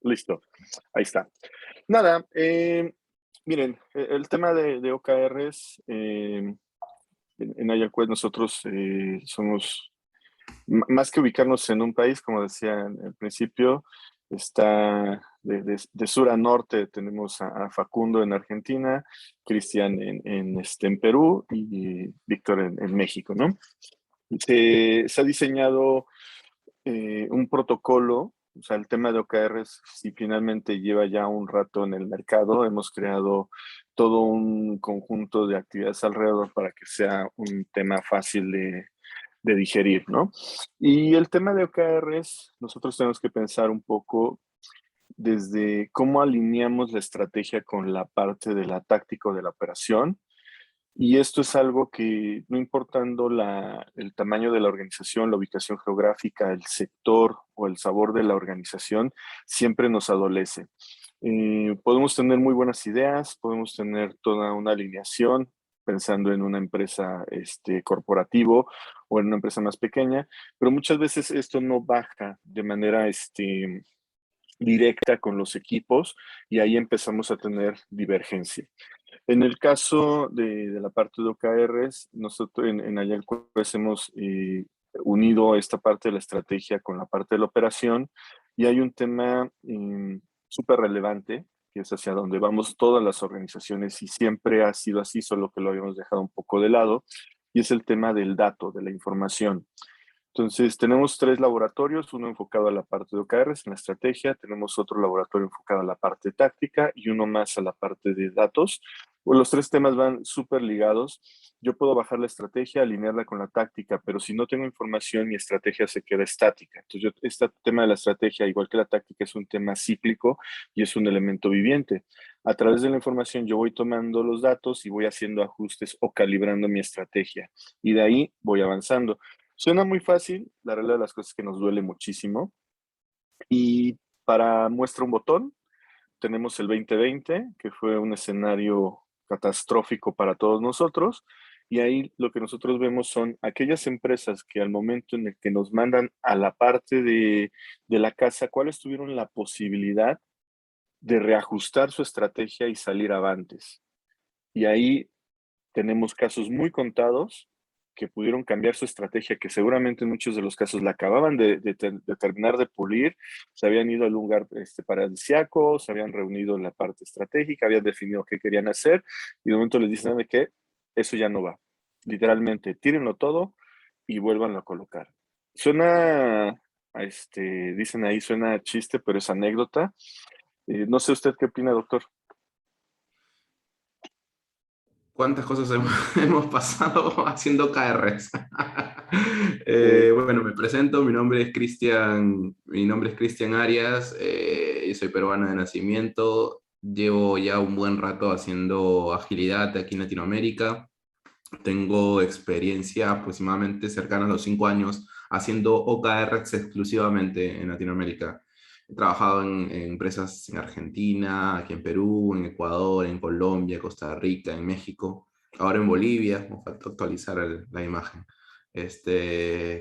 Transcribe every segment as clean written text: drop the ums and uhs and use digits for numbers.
Listo, ahí está. Nada, miren, el tema de OKRs, en Ayacuel nosotros somos, más que ubicarnos en un país, como decía en el principio, está de sur a norte, tenemos a Facundo en Argentina, Cristian en Perú y Víctor en México, ¿no? Se ha diseñado un protocolo, o sea, el tema de OKRs, si finalmente lleva ya un rato en el mercado, hemos creado todo un conjunto de actividades alrededor para que sea un tema fácil de digerir, ¿no? Y el tema de OKRs, nosotros tenemos que pensar un poco desde cómo alineamos la estrategia con la parte de la táctica o de la operación, y esto es algo que, no importando el tamaño de la organización, la ubicación geográfica, el sector o el sabor de la organización, siempre nos adolece. Podemos tener muy buenas ideas, podemos tener toda una alineación pensando en una empresa corporativo o en una empresa más pequeña, pero muchas veces esto no baja de manera directa con los equipos y ahí empezamos a tener divergencia. En el caso de la parte de OKRs, nosotros en Ayalco pues hemos unido esta parte de la estrategia con la parte de la operación y hay un tema súper relevante que es hacia donde vamos todas las organizaciones y siempre ha sido así, solo que lo habíamos dejado un poco de lado, y es el tema del dato, de la información. Entonces, tenemos 3 laboratorios, uno enfocado a la parte de OKRs en la estrategia, tenemos otro laboratorio enfocado a la parte táctica y uno más a la parte de datos. Pues los 3 temas van súper ligados. Yo puedo bajar la estrategia, alinearla con la táctica, pero si no tengo información, mi estrategia se queda estática. Entonces, este tema de la estrategia, igual que la táctica, es un tema cíclico y es un elemento viviente. A través de la información, yo voy tomando los datos y voy haciendo ajustes o calibrando mi estrategia. Y de ahí voy avanzando. Suena muy fácil, la realidad de las cosas es que nos duele muchísimo. Y para muestra un botón, tenemos el 2020, que fue un escenario catastrófico para todos nosotros. Y ahí lo que nosotros vemos son aquellas empresas que al momento en el que nos mandan a la parte de la casa, cuáles tuvieron la posibilidad de reajustar su estrategia y salir avantes. Y ahí tenemos casos muy contados que pudieron cambiar su estrategia, que seguramente en muchos de los casos la acababan de terminar de pulir, se habían ido al lugar paradisíaco, se habían reunido en la parte estratégica, habían definido qué querían hacer, y de momento les dicen, ¿sabe qué? Eso ya no va. Literalmente, tírenlo todo y vuélvanlo a colocar. Suena, dicen ahí, suena chiste, pero es anécdota. No sé usted qué opina, doctor. ¿Cuántas cosas hemos pasado haciendo KRs? Sí. Bueno, me presento, mi nombre es Cristian Arias, y soy peruano de nacimiento, llevo ya un buen rato haciendo agilidad aquí en Latinoamérica, tengo experiencia aproximadamente cercana a los 5 años haciendo OKRs exclusivamente en Latinoamérica. He trabajado en empresas en Argentina, aquí en Perú, en Ecuador, en Colombia, Costa Rica, en México, ahora en Bolivia, me falta actualizar la imagen,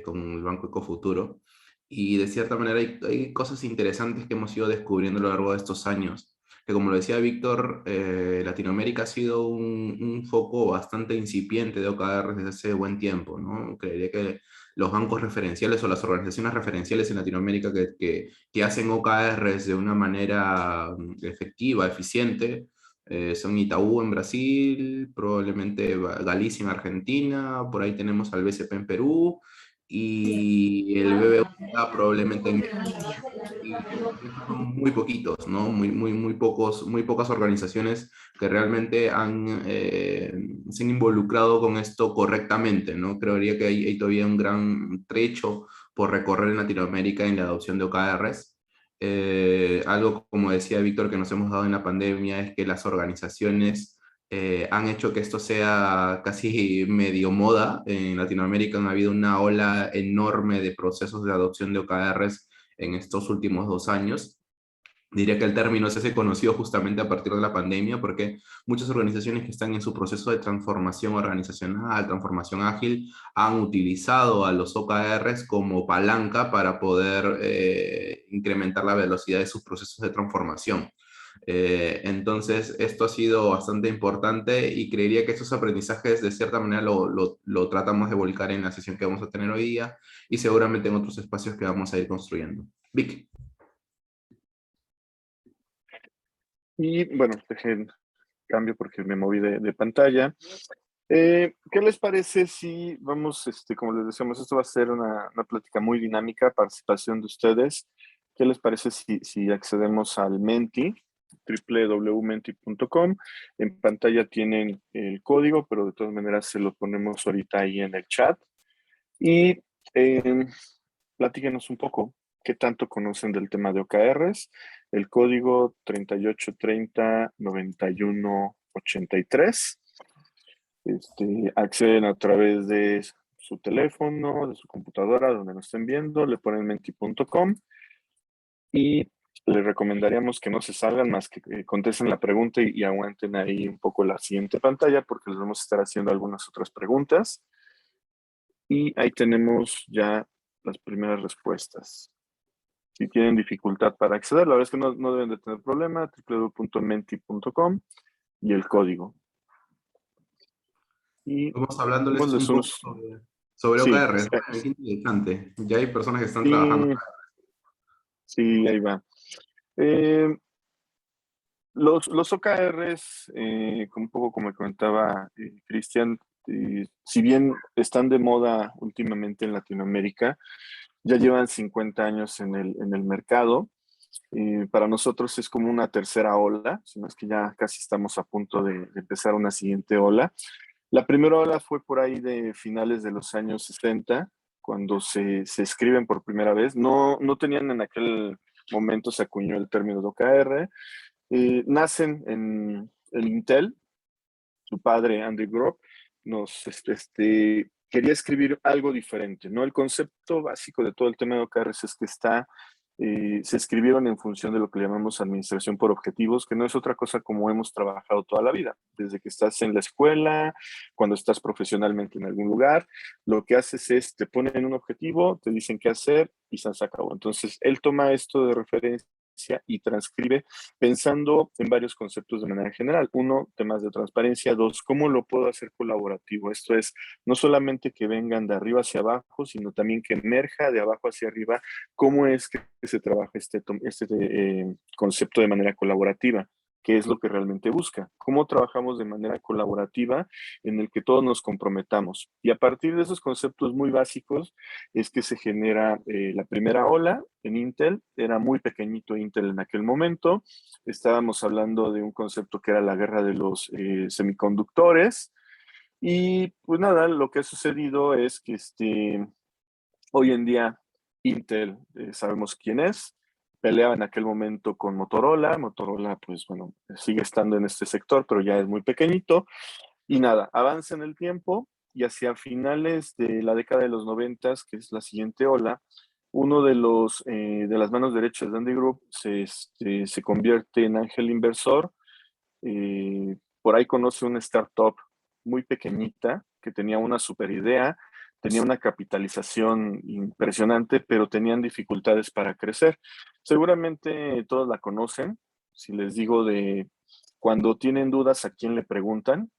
con el Banco Ecofuturo. Y de cierta manera hay cosas interesantes que hemos ido descubriendo a lo largo de estos años que como lo decía Víctor, Latinoamérica ha sido un foco bastante incipiente de OKR desde hace buen tiempo, ¿no? Creería que los bancos referenciales o las organizaciones referenciales en Latinoamérica que hacen OKRs de una manera efectiva, eficiente, son Itaú en Brasil, probablemente Galicia en Argentina, por ahí tenemos al BCP en Perú y el BBVA probablemente en México. Y son muy poquitos, ¿no? Muy pocas organizaciones que realmente se han involucrado con esto correctamente, ¿no? Creería que hay todavía un gran trecho por recorrer en Latinoamérica en la adopción de OKRs. Algo, como decía Víctor, que nos hemos dado en la pandemia es que las organizaciones han hecho que esto sea casi medio moda. En Latinoamérica han habido una ola enorme de procesos de adopción de OKRs en estos últimos 2 años. Diría que el término se hace conocido justamente a partir de la pandemia porque muchas organizaciones que están en su proceso de transformación organizacional, transformación ágil, han utilizado a los OKRs como palanca para poder incrementar la velocidad de sus procesos de transformación. Entonces, esto ha sido bastante importante y creería que estos aprendizajes de cierta manera lo tratamos de volcar en la sesión que vamos a tener hoy día y seguramente en otros espacios que vamos a ir construyendo. Vic. Y bueno, dejen cambio porque me moví de pantalla. ¿Qué les parece si vamos, como les decíamos, esto va a ser una plática muy dinámica, participación de ustedes? ¿Qué les parece si accedemos al Menti, www.menti.com? En pantalla tienen el código, pero de todas maneras se lo ponemos ahorita ahí en el chat. Y platíquenos un poco, ¿qué tanto conocen del tema de OKRs? El código 3830-9183. Acceden a través de su teléfono, de su computadora, donde nos estén viendo, le ponen menti.com y les recomendaríamos que no se salgan más que contesten la pregunta y aguanten ahí un poco la siguiente pantalla porque les vamos a estar haciendo algunas otras preguntas. Y ahí tenemos ya las primeras respuestas. Si tienen dificultad para acceder, la verdad es que no deben de tener problema, www.menti.com y el código. Y Vamos hablándoles démosles un poco unos... sobre Sí, OKR. Qué interesante. Ya hay personas que están trabajando. sí, sí, ahí va. Los OKRs, un poco como comentaba Cristian, si bien están de moda últimamente en Latinoamérica, ya llevan 50 años en el mercado. Para nosotros es como una tercera ola, sino es que ya casi estamos a punto de empezar una siguiente ola. La primera ola fue por ahí de finales de los años 60, cuando se escriben por primera vez. No tenían en aquel momento, se acuñó el término de OKR. Nacen en el Intel, su padre, Andy Grove, quería escribir algo diferente, ¿no? El concepto básico de todo el tema de OKRs es que se escribieron en función de lo que llamamos administración por objetivos, que no es otra cosa como hemos trabajado toda la vida, desde que estás en la escuela, cuando estás profesionalmente en algún lugar, lo que haces es, te ponen un objetivo, te dicen qué hacer y se acabó. Entonces, él toma esto de referencia y transcribe pensando en varios conceptos de manera general. Uno, temas de transparencia. Dos, ¿cómo lo puedo hacer colaborativo? Esto es, no solamente que vengan de arriba hacia abajo, sino también que emerja de abajo hacia arriba. ¿Cómo es que se trabaja este concepto de manera colaborativa? ¿Qué es lo que realmente busca? ¿Cómo trabajamos de manera colaborativa en el que todos nos comprometamos? Y a partir de esos conceptos muy básicos es que se genera la primera ola en Intel. Era muy pequeñito Intel en aquel momento. Estábamos hablando de un concepto que era la guerra de los semiconductores. Y pues nada, lo que ha sucedido es que hoy en día Intel, sabemos quién es, peleaba en aquel momento con Motorola. Motorola, pues bueno, sigue estando en este sector, pero ya es muy pequeñito. Y nada, avanza en el tiempo y hacia finales de la década de los 90, que es la siguiente ola, uno de las manos derechas de Andy Group se convierte en ángel inversor. Por ahí conoce una startup muy pequeñita que tenía una super idea, tenía una capitalización impresionante, pero tenían dificultades para crecer. Seguramente todos la conocen. Si les digo de cuando tienen dudas, ¿a quién le preguntan?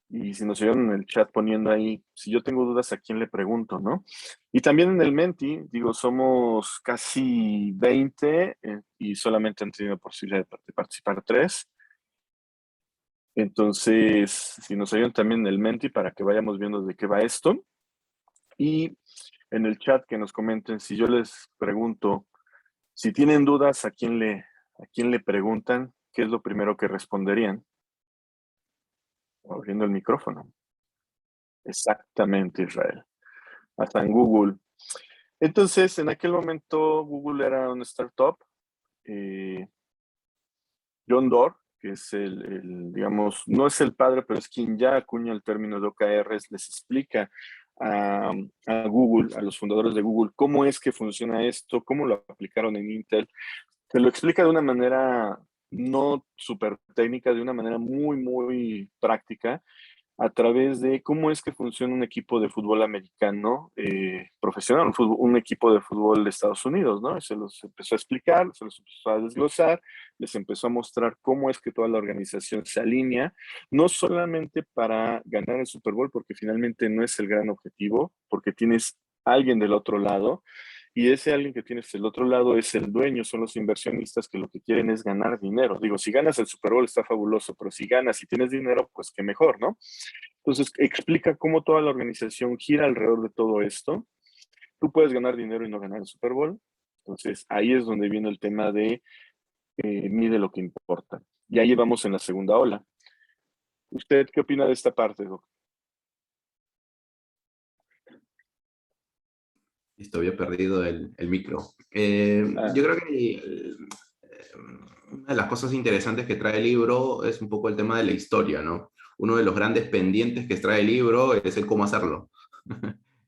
Y si nos oyeron en el chat poniendo ahí, si yo tengo dudas, ¿a quién le pregunto, no? Y también en el Menti, digo, somos casi 20 y solamente han tenido posibilidad de participar 3. Entonces, si nos oyeron también en el Menti para que vayamos viendo de qué va esto. Y en el chat que nos comenten, si yo les pregunto, si tienen dudas, ¿a quién le preguntan? ¿Qué es lo primero que responderían? Abriendo el micrófono. Exactamente, Israel. Hasta en Google. Entonces, en aquel momento, Google era una startup. John Doerr, que es digamos, no es el padre, pero es quien ya acuña el término de OKRs, les explica a Google, a los fundadores de Google, cómo es que funciona esto, cómo lo aplicaron en Intel. Se lo explica de una manera no súper técnica, de una manera muy, muy práctica. a través de cómo es que funciona un equipo de fútbol americano profesional, un equipo de fútbol de Estados Unidos, ¿no? Se los empezó a explicar, se los empezó a desglosar, les empezó a mostrar cómo es que toda la organización se alinea, no solamente para ganar el Super Bowl, porque finalmente no es el gran objetivo, porque tienes alguien del otro lado, y ese alguien que tienes del otro lado es el dueño, son los inversionistas que lo que quieren es ganar dinero. Digo, si ganas el Super Bowl está fabuloso, pero si ganas y tienes dinero, pues qué mejor, ¿no? Entonces, explica cómo toda la organización gira alrededor de todo esto. Tú puedes ganar dinero y no ganar el Super Bowl. Entonces, ahí es donde viene el tema de mide lo que importa. Y ahí vamos en la segunda ola. ¿Usted qué opina de esta parte, Doc? Listo, había perdido el micro. Yo Ah, creo que una de las cosas interesantes que trae el libro es un poco el tema de la historia, ¿no? Uno de los grandes pendientes que trae el libro es el cómo hacerlo.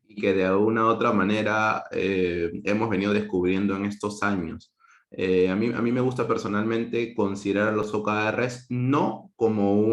Y que de alguna u otra manera hemos venido descubriendo en estos años. A mí me gusta personalmente considerar los OKRs no como,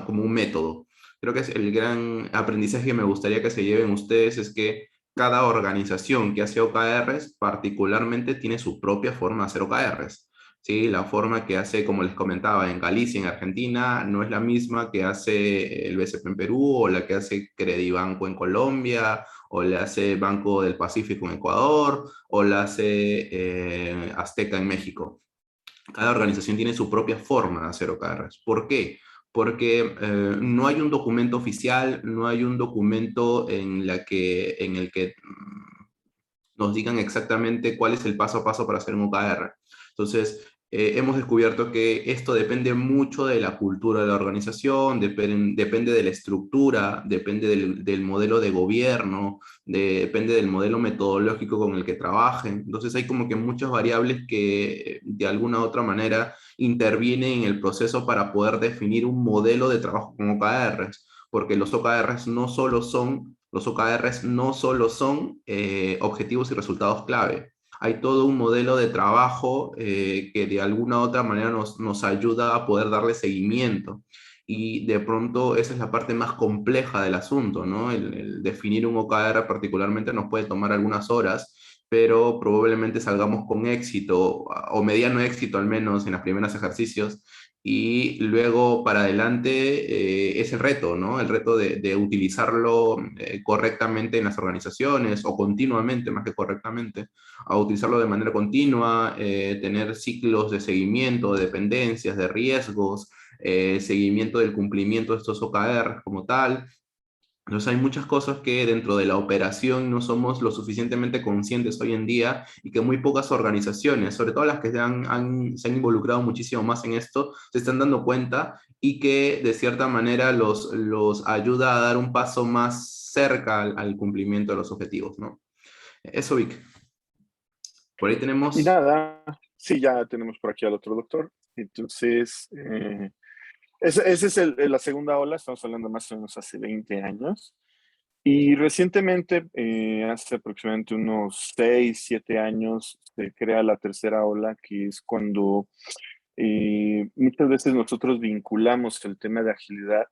como un método. Creo que es el gran aprendizaje que me gustaría que se lleven ustedes es que cada organización que hace OKRs particularmente tiene su propia forma de hacer OKRs. ¿Sí? La forma que hace, como les comentaba, en Galicia, en Argentina, no es la misma que hace el BCP en Perú o la que hace Credibanco en Colombia o la hace Banco del Pacífico en Ecuador o la hace Azteca en México. Cada organización tiene su propia forma de hacer OKRs. ¿Por qué? Porque no hay un documento oficial, no hay un documento en el que nos digan exactamente cuál es el paso a paso para hacer un OKR. Entonces, hemos descubierto que esto depende mucho de la cultura de la organización, depende de la estructura, depende del modelo de gobierno, depende del modelo metodológico con el que trabajen. Entonces, hay como que muchas variables que de alguna u otra manera intervienen en el proceso para poder definir un modelo de trabajo con OKRs, porque los OKRs no solo son objetivos y resultados clave. Hay todo un modelo de trabajo que de alguna u otra manera nos ayuda a poder darle seguimiento. Y de pronto esa es la parte más compleja del asunto, ¿no? El definir un OKR particularmente nos puede tomar algunas horas, pero probablemente salgamos con éxito o mediano éxito al menos en los primeros ejercicios y luego para adelante es el reto, ¿no? El reto de utilizarlo correctamente en las organizaciones o continuamente, más que correctamente, a utilizarlo de manera continua, tener ciclos de seguimiento, de dependencias, de riesgos, seguimiento del cumplimiento de estos OKR como tal. Entonces hay muchas cosas que dentro de la operación no somos lo suficientemente conscientes hoy en día y que muy pocas organizaciones, sobre todo las que se han involucrado muchísimo más en esto, se están dando cuenta y que de cierta manera los ayuda a dar un paso más cerca al cumplimiento de los objetivos, ¿no? Eso, Vic. Por ahí y tenemos... nada, sí, ya tenemos por aquí al otro doctor. Entonces, esa es la segunda ola, estamos hablando más o menos hace 20 años. Y recientemente, hace aproximadamente unos 6 7 años, se crea la tercera ola, que es cuando muchas veces nosotros vinculamos el tema de agilidad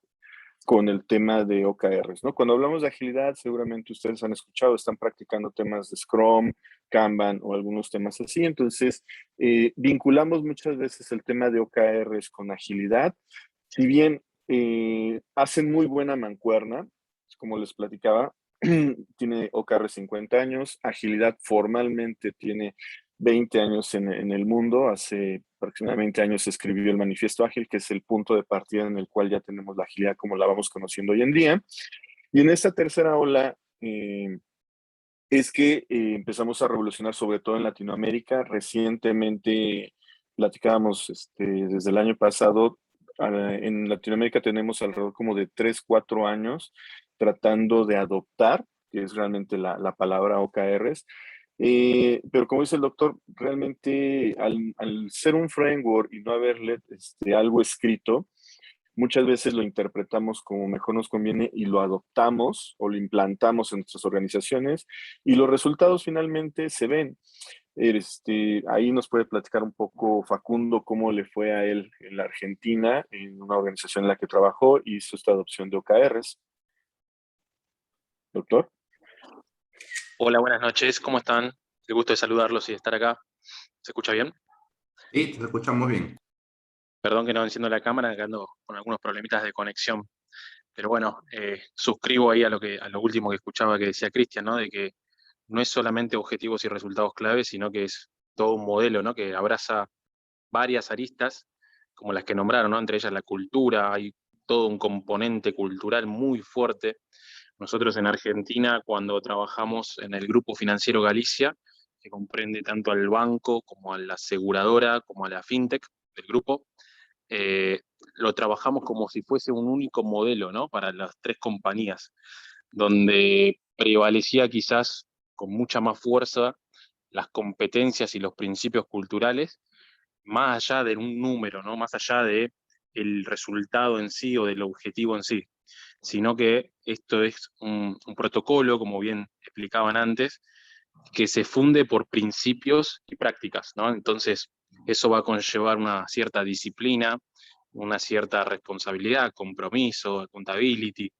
con el tema de OKRs, ¿no? Cuando hablamos de agilidad, seguramente ustedes han escuchado, están practicando temas de Scrum, Kanban o algunos temas así. Entonces, vinculamos muchas veces el tema de OKRs con agilidad. Si bien hacen muy buena mancuerna, como les platicaba, tiene OKR 50 años, agilidad formalmente tiene 20 años en el mundo, hace aproximadamente años se escribió el Manifiesto Ágil, que es el punto de partida en el cual ya tenemos la agilidad como la vamos conociendo hoy en día. Y en esta tercera ola es que empezamos a revolucionar, sobre todo en Latinoamérica. Recientemente platicábamos desde el año pasado, en Latinoamérica tenemos alrededor como de 3 4 años tratando de adoptar, que es realmente la palabra OKRs. Pero como dice el doctor, realmente al ser un framework y no haberle algo escrito, muchas veces lo interpretamos como mejor nos conviene y lo adoptamos o lo implantamos en nuestras organizaciones y los resultados finalmente se ven. Ahí nos puede platicar un poco Facundo cómo le fue a él en la Argentina, en una organización en la que trabajó y hizo esta adopción de OKRs. Doctor. Hola, buenas noches, ¿cómo están? El gusto de saludarlos y de estar acá. ¿Se escucha bien? Sí, te escuchamos bien. Perdón que no enciendo la cámara, que ando con algunos problemitas de conexión. Pero bueno, suscribo ahí a lo último que escuchaba que decía Cristian, ¿no? De que no es solamente objetivos y resultados clave, sino que es todo un modelo, ¿no? Que abraza varias aristas, como las que nombraron, ¿no? Entre ellas la cultura, hay todo un componente cultural muy fuerte. Nosotros en Argentina, cuando trabajamos en el Grupo Financiero Galicia, que comprende tanto al banco como a la aseguradora, como a la fintech del grupo, eh, lo trabajamos como si fuese un único modelo, ¿no? Para las tres compañías, donde prevalecía quizás con mucha más fuerza las competencias y los principios culturales, más allá de un número, ¿no? Más allá de el resultado en sí o del objetivo en sí, sino que esto es un protocolo, como bien explicaban antes, que se funde por principios y prácticas, ¿no? Entonces, eso va a conllevar una cierta disciplina, una cierta responsabilidad, compromiso, accountability,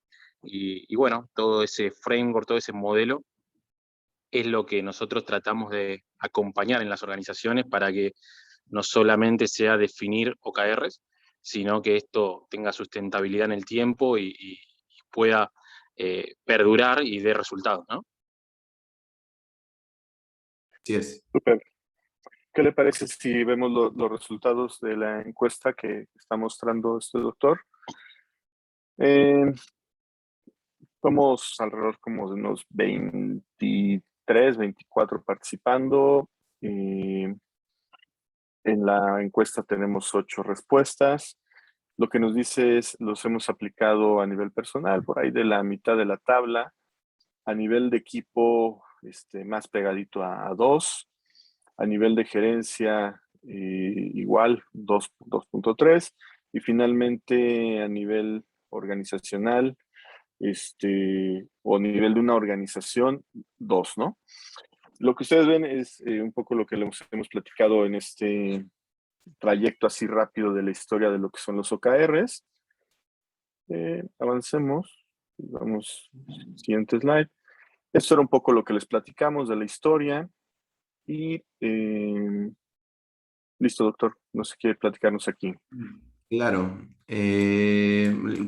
y bueno, todo ese framework, todo ese modelo es lo que nosotros tratamos de acompañar en las organizaciones para que no solamente sea definir OKRs, sino que esto tenga sustentabilidad en el tiempo y pueda perdurar y dé resultados, ¿no? Así es. Súper. ¿Qué le parece si vemos los resultados de la encuesta que está mostrando este doctor? Somos alrededor como de unos 23, 24 participando. En la encuesta tenemos 8 respuestas. Lo que nos dice es, los hemos aplicado a nivel personal, por ahí de la mitad de la tabla. A nivel de equipo, más pegadito a 2. A nivel de gerencia, igual, 2.3. Y finalmente, a nivel organizacional, o a nivel de una organización, 2, ¿no? Lo que ustedes ven es un poco lo que hemos platicado en este trayecto así rápido de la historia de lo que son los OKRs. Avancemos. Vamos, siguiente slide. Esto era un poco lo que les platicamos de la historia. Y listo, doctor. No sé qué platicarnos aquí. Claro,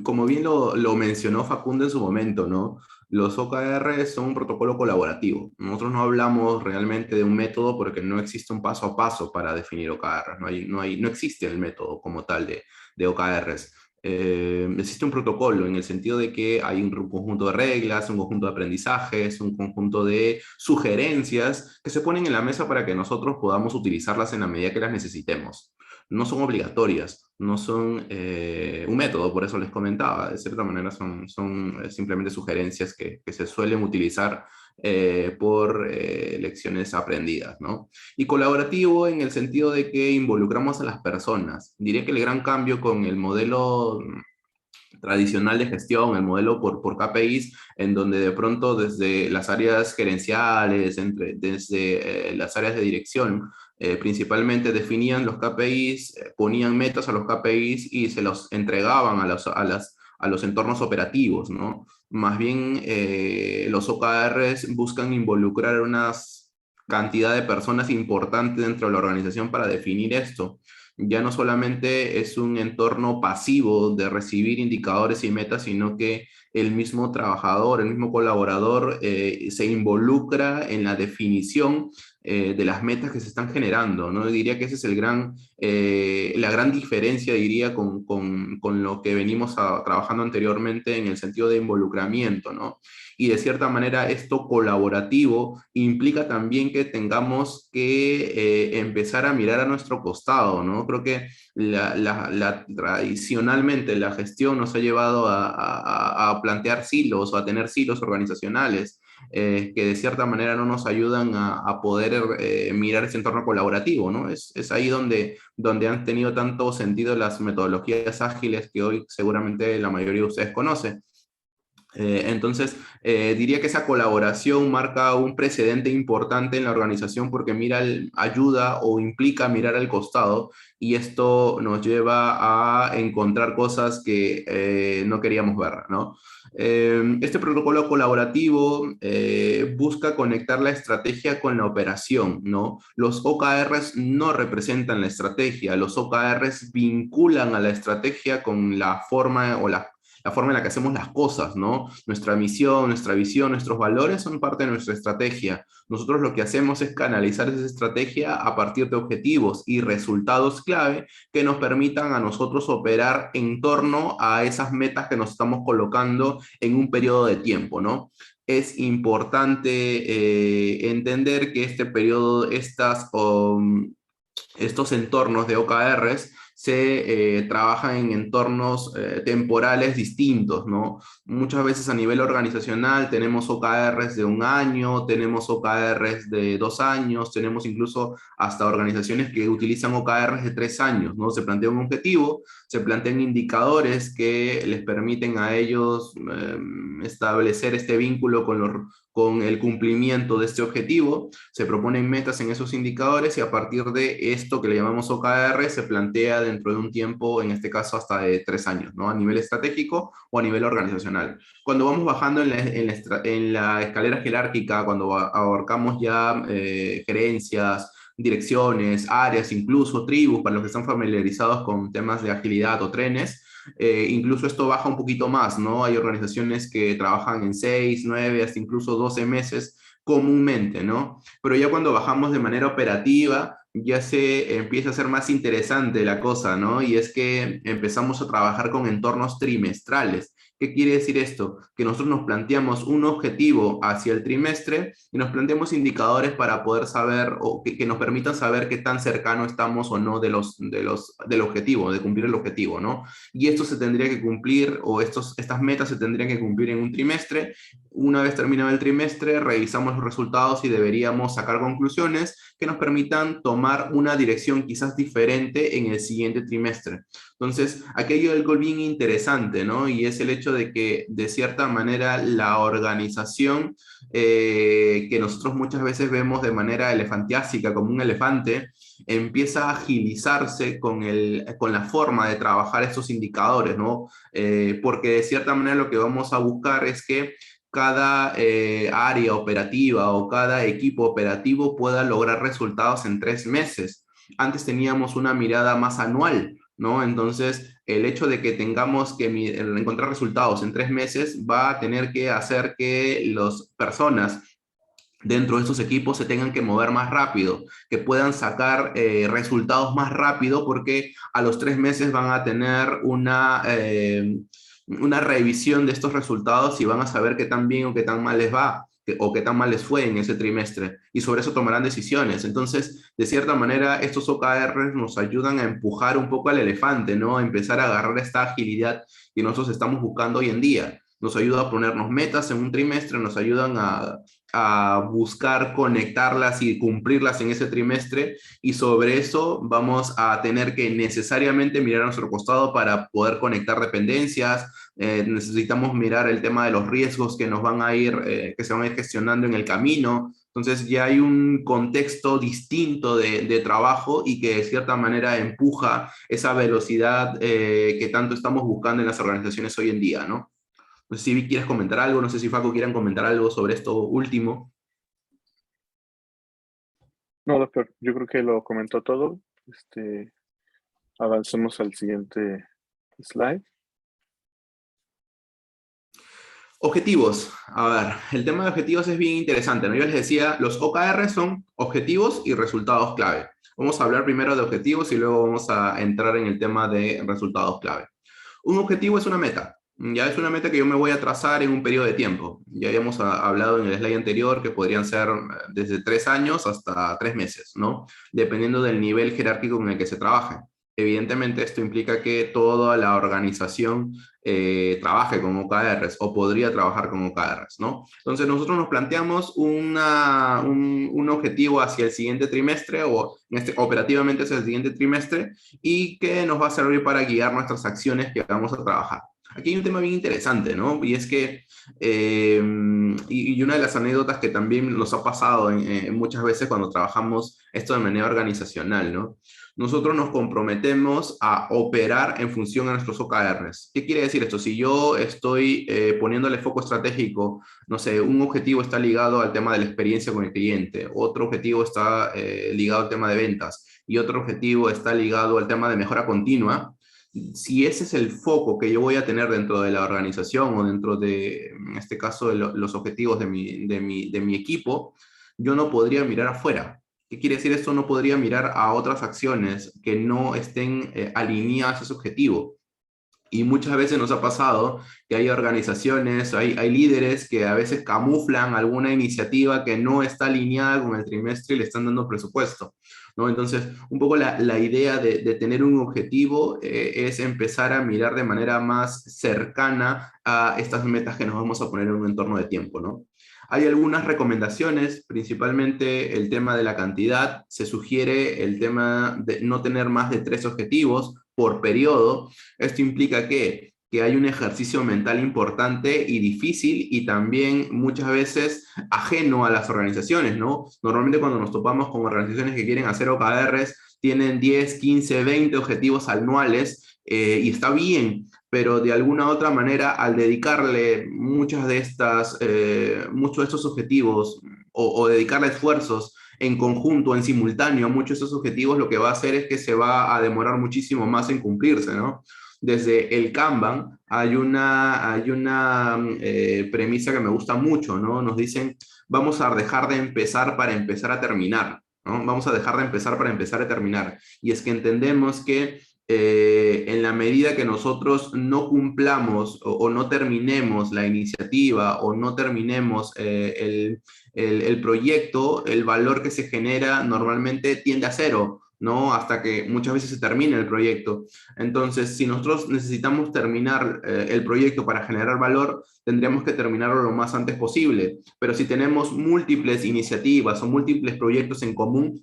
como bien lo mencionó Facundo en su momento, ¿no? Los OKR son un protocolo colaborativo. Nosotros no hablamos realmente de un método porque no existe un paso a paso para definir OKRs. No existe el método como tal de OKRs. Existe un protocolo en el sentido de que hay un conjunto de reglas, un conjunto de aprendizajes, un conjunto de sugerencias que se ponen en la mesa para que nosotros podamos utilizarlas en la medida que las necesitemos. No son obligatorias, no son un método, por eso les comentaba, de cierta manera son simplemente sugerencias que se suelen utilizar por lecciones aprendidas, ¿no? Y colaborativo en el sentido de que involucramos a las personas. Diría que el gran cambio con el modelo tradicional de gestión, el modelo por KPIs, en donde de pronto desde las áreas gerenciales, desde las áreas de dirección, principalmente definían los KPIs, ponían metas a los KPIs y se los entregaban a los entornos operativos, ¿no? Más bien los OKRs buscan involucrar una cantidad de personas importante dentro de la organización para definir esto. Ya no solamente es un entorno pasivo de recibir indicadores y metas, sino que el mismo trabajador, el mismo colaborador se involucra en la definición de las metas que se están generando, ¿no? Diría que esa es la gran diferencia, diría, con lo que venimos trabajando anteriormente en el sentido de involucramiento, ¿no? Y de cierta manera esto colaborativo implica también que tengamos que empezar a mirar a nuestro costado, ¿no? Creo que tradicionalmente la gestión nos ha llevado a plantear silos o a tener silos organizacionales que de cierta manera no nos ayudan a poder mirar ese entorno colaborativo, ¿no? Es ahí donde han tenido tanto sentido las metodologías ágiles que hoy seguramente la mayoría de ustedes conocen. Entonces, diría que esa colaboración marca un precedente importante en la organización porque ayuda o implica mirar al costado y esto nos lleva a encontrar cosas que no queríamos ver, ¿no? Este protocolo colaborativo busca conectar la estrategia con la operación, ¿no? Los OKRs no representan la estrategia, los OKRs vinculan a la estrategia con la forma o la forma en la que hacemos las cosas, ¿no? Nuestra misión, nuestra visión, nuestros valores son parte de nuestra estrategia. Nosotros lo que hacemos es canalizar esa estrategia a partir de objetivos y resultados clave que nos permitan a nosotros operar en torno a esas metas que nos estamos colocando en un periodo de tiempo, ¿no? Es importante entender que este periodo, estos entornos de OKRs se trabajan en entornos temporales distintos, ¿no? Muchas veces a nivel organizacional tenemos OKRs de 1 año, tenemos OKRs de 2 años, tenemos incluso hasta organizaciones que utilizan OKRs de 3 años, ¿no? Se plantea un objetivo, se plantean indicadores que les permiten a ellos establecer este vínculo con el cumplimiento de este objetivo, se proponen metas en esos indicadores y a partir de esto que le llamamos OKR se plantea dentro de un tiempo, en este caso hasta de 3 años, ¿no? A nivel estratégico o a nivel organizacional. Cuando vamos bajando en la escalera jerárquica, cuando abarcamos ya gerencias, direcciones, áreas, incluso tribus, para los que están familiarizados con temas de agilidad o trenes, incluso esto baja un poquito más, ¿no? Hay organizaciones que trabajan en 6, 9, hasta incluso 12 meses comúnmente, ¿no? Pero ya cuando bajamos de manera operativa, ya se empieza a ser más interesante la cosa, ¿no? Y es que empezamos a trabajar con entornos trimestrales. ¿Qué quiere decir esto? Que nosotros nos planteamos un objetivo hacia el trimestre y nos planteamos indicadores para poder saber o que nos permitan saber qué tan cercano estamos o no del objetivo, de cumplir el objetivo, ¿no? Y esto se tendría que cumplir o estas metas se tendrían que cumplir en un trimestre. Una vez terminado el trimestre, revisamos los resultados y deberíamos sacar conclusiones que nos permitan tomar una dirección quizás diferente en el siguiente trimestre. Entonces, aquí hay algo bien interesante, ¿no? Y es el hecho de que, de cierta manera, la organización que nosotros muchas veces vemos de manera elefantiásica, como un elefante, empieza a agilizarse con la forma de trabajar estos indicadores, ¿no? Porque de cierta manera lo que vamos a buscar es que cada área operativa o cada equipo operativo pueda lograr resultados en 3 meses. Antes teníamos una mirada más anual, ¿no? Entonces, el hecho de que tengamos que encontrar resultados en 3 meses va a tener que hacer que las personas dentro de estos equipos se tengan que mover más rápido, que puedan sacar resultados más rápido porque a los 3 meses van a tener una revisión de estos resultados y van a saber qué tan bien o qué tan mal les va o qué tan mal les fue en ese trimestre y sobre eso tomarán decisiones. Entonces, de cierta manera, estos OKRs nos ayudan a empujar un poco al elefante, ¿no? A empezar a agarrar esta agilidad que nosotros estamos buscando hoy en día. Nos ayuda a ponernos metas en un trimestre, nos ayudan a buscar conectarlas y cumplirlas en ese trimestre y sobre eso vamos a tener que necesariamente mirar a nuestro costado para poder conectar dependencias, necesitamos mirar el tema de los riesgos que nos van a ir, que se van a ir gestionando en el camino. Entonces ya hay un contexto distinto de trabajo y que de cierta manera empuja esa velocidad que tanto estamos buscando en las organizaciones hoy en día, ¿no? No sé si Vic quieres comentar algo, no sé si Facu quieran comentar algo sobre esto último. No, doctor, yo creo que lo comentó todo. Avancemos al siguiente slide. Objetivos. A ver, el tema de objetivos es bien interesante, ¿no? Yo les decía, los OKR son objetivos y resultados clave. Vamos a hablar primero de objetivos y luego vamos a entrar en el tema de resultados clave. Un objetivo es una meta. Ya es una meta que yo me voy a trazar en un periodo de tiempo. Ya habíamos hablado en el slide anterior que podrían ser desde 3 años hasta 3 meses, ¿no? Dependiendo del nivel jerárquico en el que se trabaje. Evidentemente esto implica que toda la organización trabaje con OKRs o podría trabajar con OKRs, ¿no? Entonces nosotros nos planteamos un objetivo hacia el siguiente trimestre o operativamente hacia el siguiente trimestre y que nos va a servir para guiar nuestras acciones que vamos a trabajar. aquí hay un tema bien interesante, ¿no? Y es que, y una de las anécdotas que también nos ha pasado muchas veces cuando trabajamos esto de manera organizacional, ¿no? Nosotros nos comprometemos a operar en función a nuestros OKRs. ¿Qué quiere decir esto? Si yo estoy poniéndole foco estratégico, no sé, un objetivo está ligado al tema de la experiencia con el cliente, otro objetivo está ligado al tema de ventas y otro objetivo está ligado al tema de mejora continua. Si ese es el foco que yo voy a tener dentro de la organización o dentro de, en este caso, de los objetivos de mi equipo, yo no podría mirar afuera. ¿Qué quiere decir esto? No podría mirar a otras acciones que no estén alineadas a ese objetivo. Y muchas veces nos ha pasado que hay organizaciones, hay líderes que a veces camuflan alguna iniciativa que no está alineada con el trimestre y le están dando presupuesto, ¿no? Entonces, un poco la idea de tener un objetivo es empezar a mirar de manera más cercana a estas metas que nos vamos a poner en un entorno de tiempo, ¿no? Hay algunas recomendaciones, principalmente el tema de la cantidad. Se sugiere el tema de no tener más de 3 objetivos por periodo. Esto implica que hay un ejercicio mental importante y difícil y también muchas veces ajeno a las organizaciones, ¿no? Normalmente cuando nos topamos con organizaciones que quieren hacer OKRs, tienen 10, 15, 20 objetivos anuales y está bien, pero de alguna otra manera al dedicarle muchos de estos objetivos o dedicarle esfuerzos en conjunto, en simultáneo, muchos de esos objetivos lo que va a hacer es que se va a demorar muchísimo más en cumplirse, ¿no? Desde el Kanban hay una premisa que me gusta mucho, ¿no? Nos dicen, vamos a dejar de empezar para empezar a terminar, ¿no? Vamos a dejar de empezar para empezar a terminar. Y es que entendemos que en la medida que nosotros no cumplamos o no terminemos la iniciativa o no terminemos el proyecto, el valor que se genera normalmente tiende a cero, ¿no? Hasta que muchas veces se termina el proyecto. Entonces, si nosotros necesitamos terminar el proyecto para generar valor, tendríamos que terminarlo lo más antes posible. Pero si tenemos múltiples iniciativas o múltiples proyectos en común,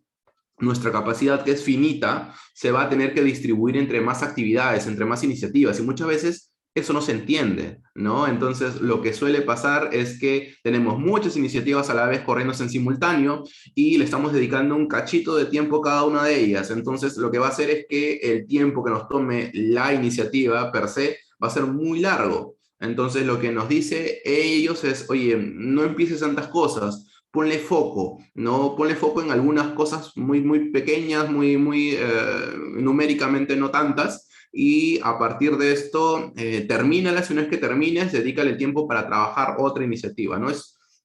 nuestra capacidad, que es finita, se va a tener que distribuir entre más actividades, entre más iniciativas, y muchas veces eso no se entiende, ¿no? Entonces, lo que suele pasar es que tenemos muchas iniciativas a la vez corriéndose en simultáneo y le estamos dedicando un cachito de tiempo a cada una de ellas. Entonces, lo que va a hacer es que el tiempo que nos tome la iniciativa per se va a ser muy largo. Entonces, lo que nos dice ellos es, oye, no empieces tantas cosas, ponle foco, ¿no? Ponle foco en algunas cosas muy, muy pequeñas, numéricamente no tantas, y a partir de esto, termínalas, y una vez que termines, dedícale tiempo para trabajar otra iniciativa, ¿no?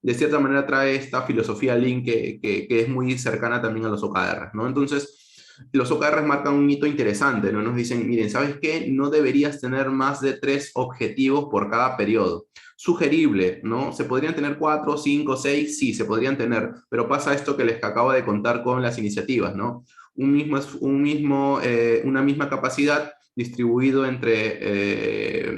De cierta manera trae esta filosofía Lean que es muy cercana también a los OKRs, ¿no? Entonces, los OKRs marcan un hito interesante, ¿no? Nos dicen, miren, ¿sabes qué? No deberías tener más de 3 objetivos por cada periodo. Sugerible, ¿no? ¿Se podrían tener 4, 5, 6? Sí, se podrían tener, pero pasa esto que les acabo de contar con las iniciativas, ¿no? Una misma capacidad distribuido entre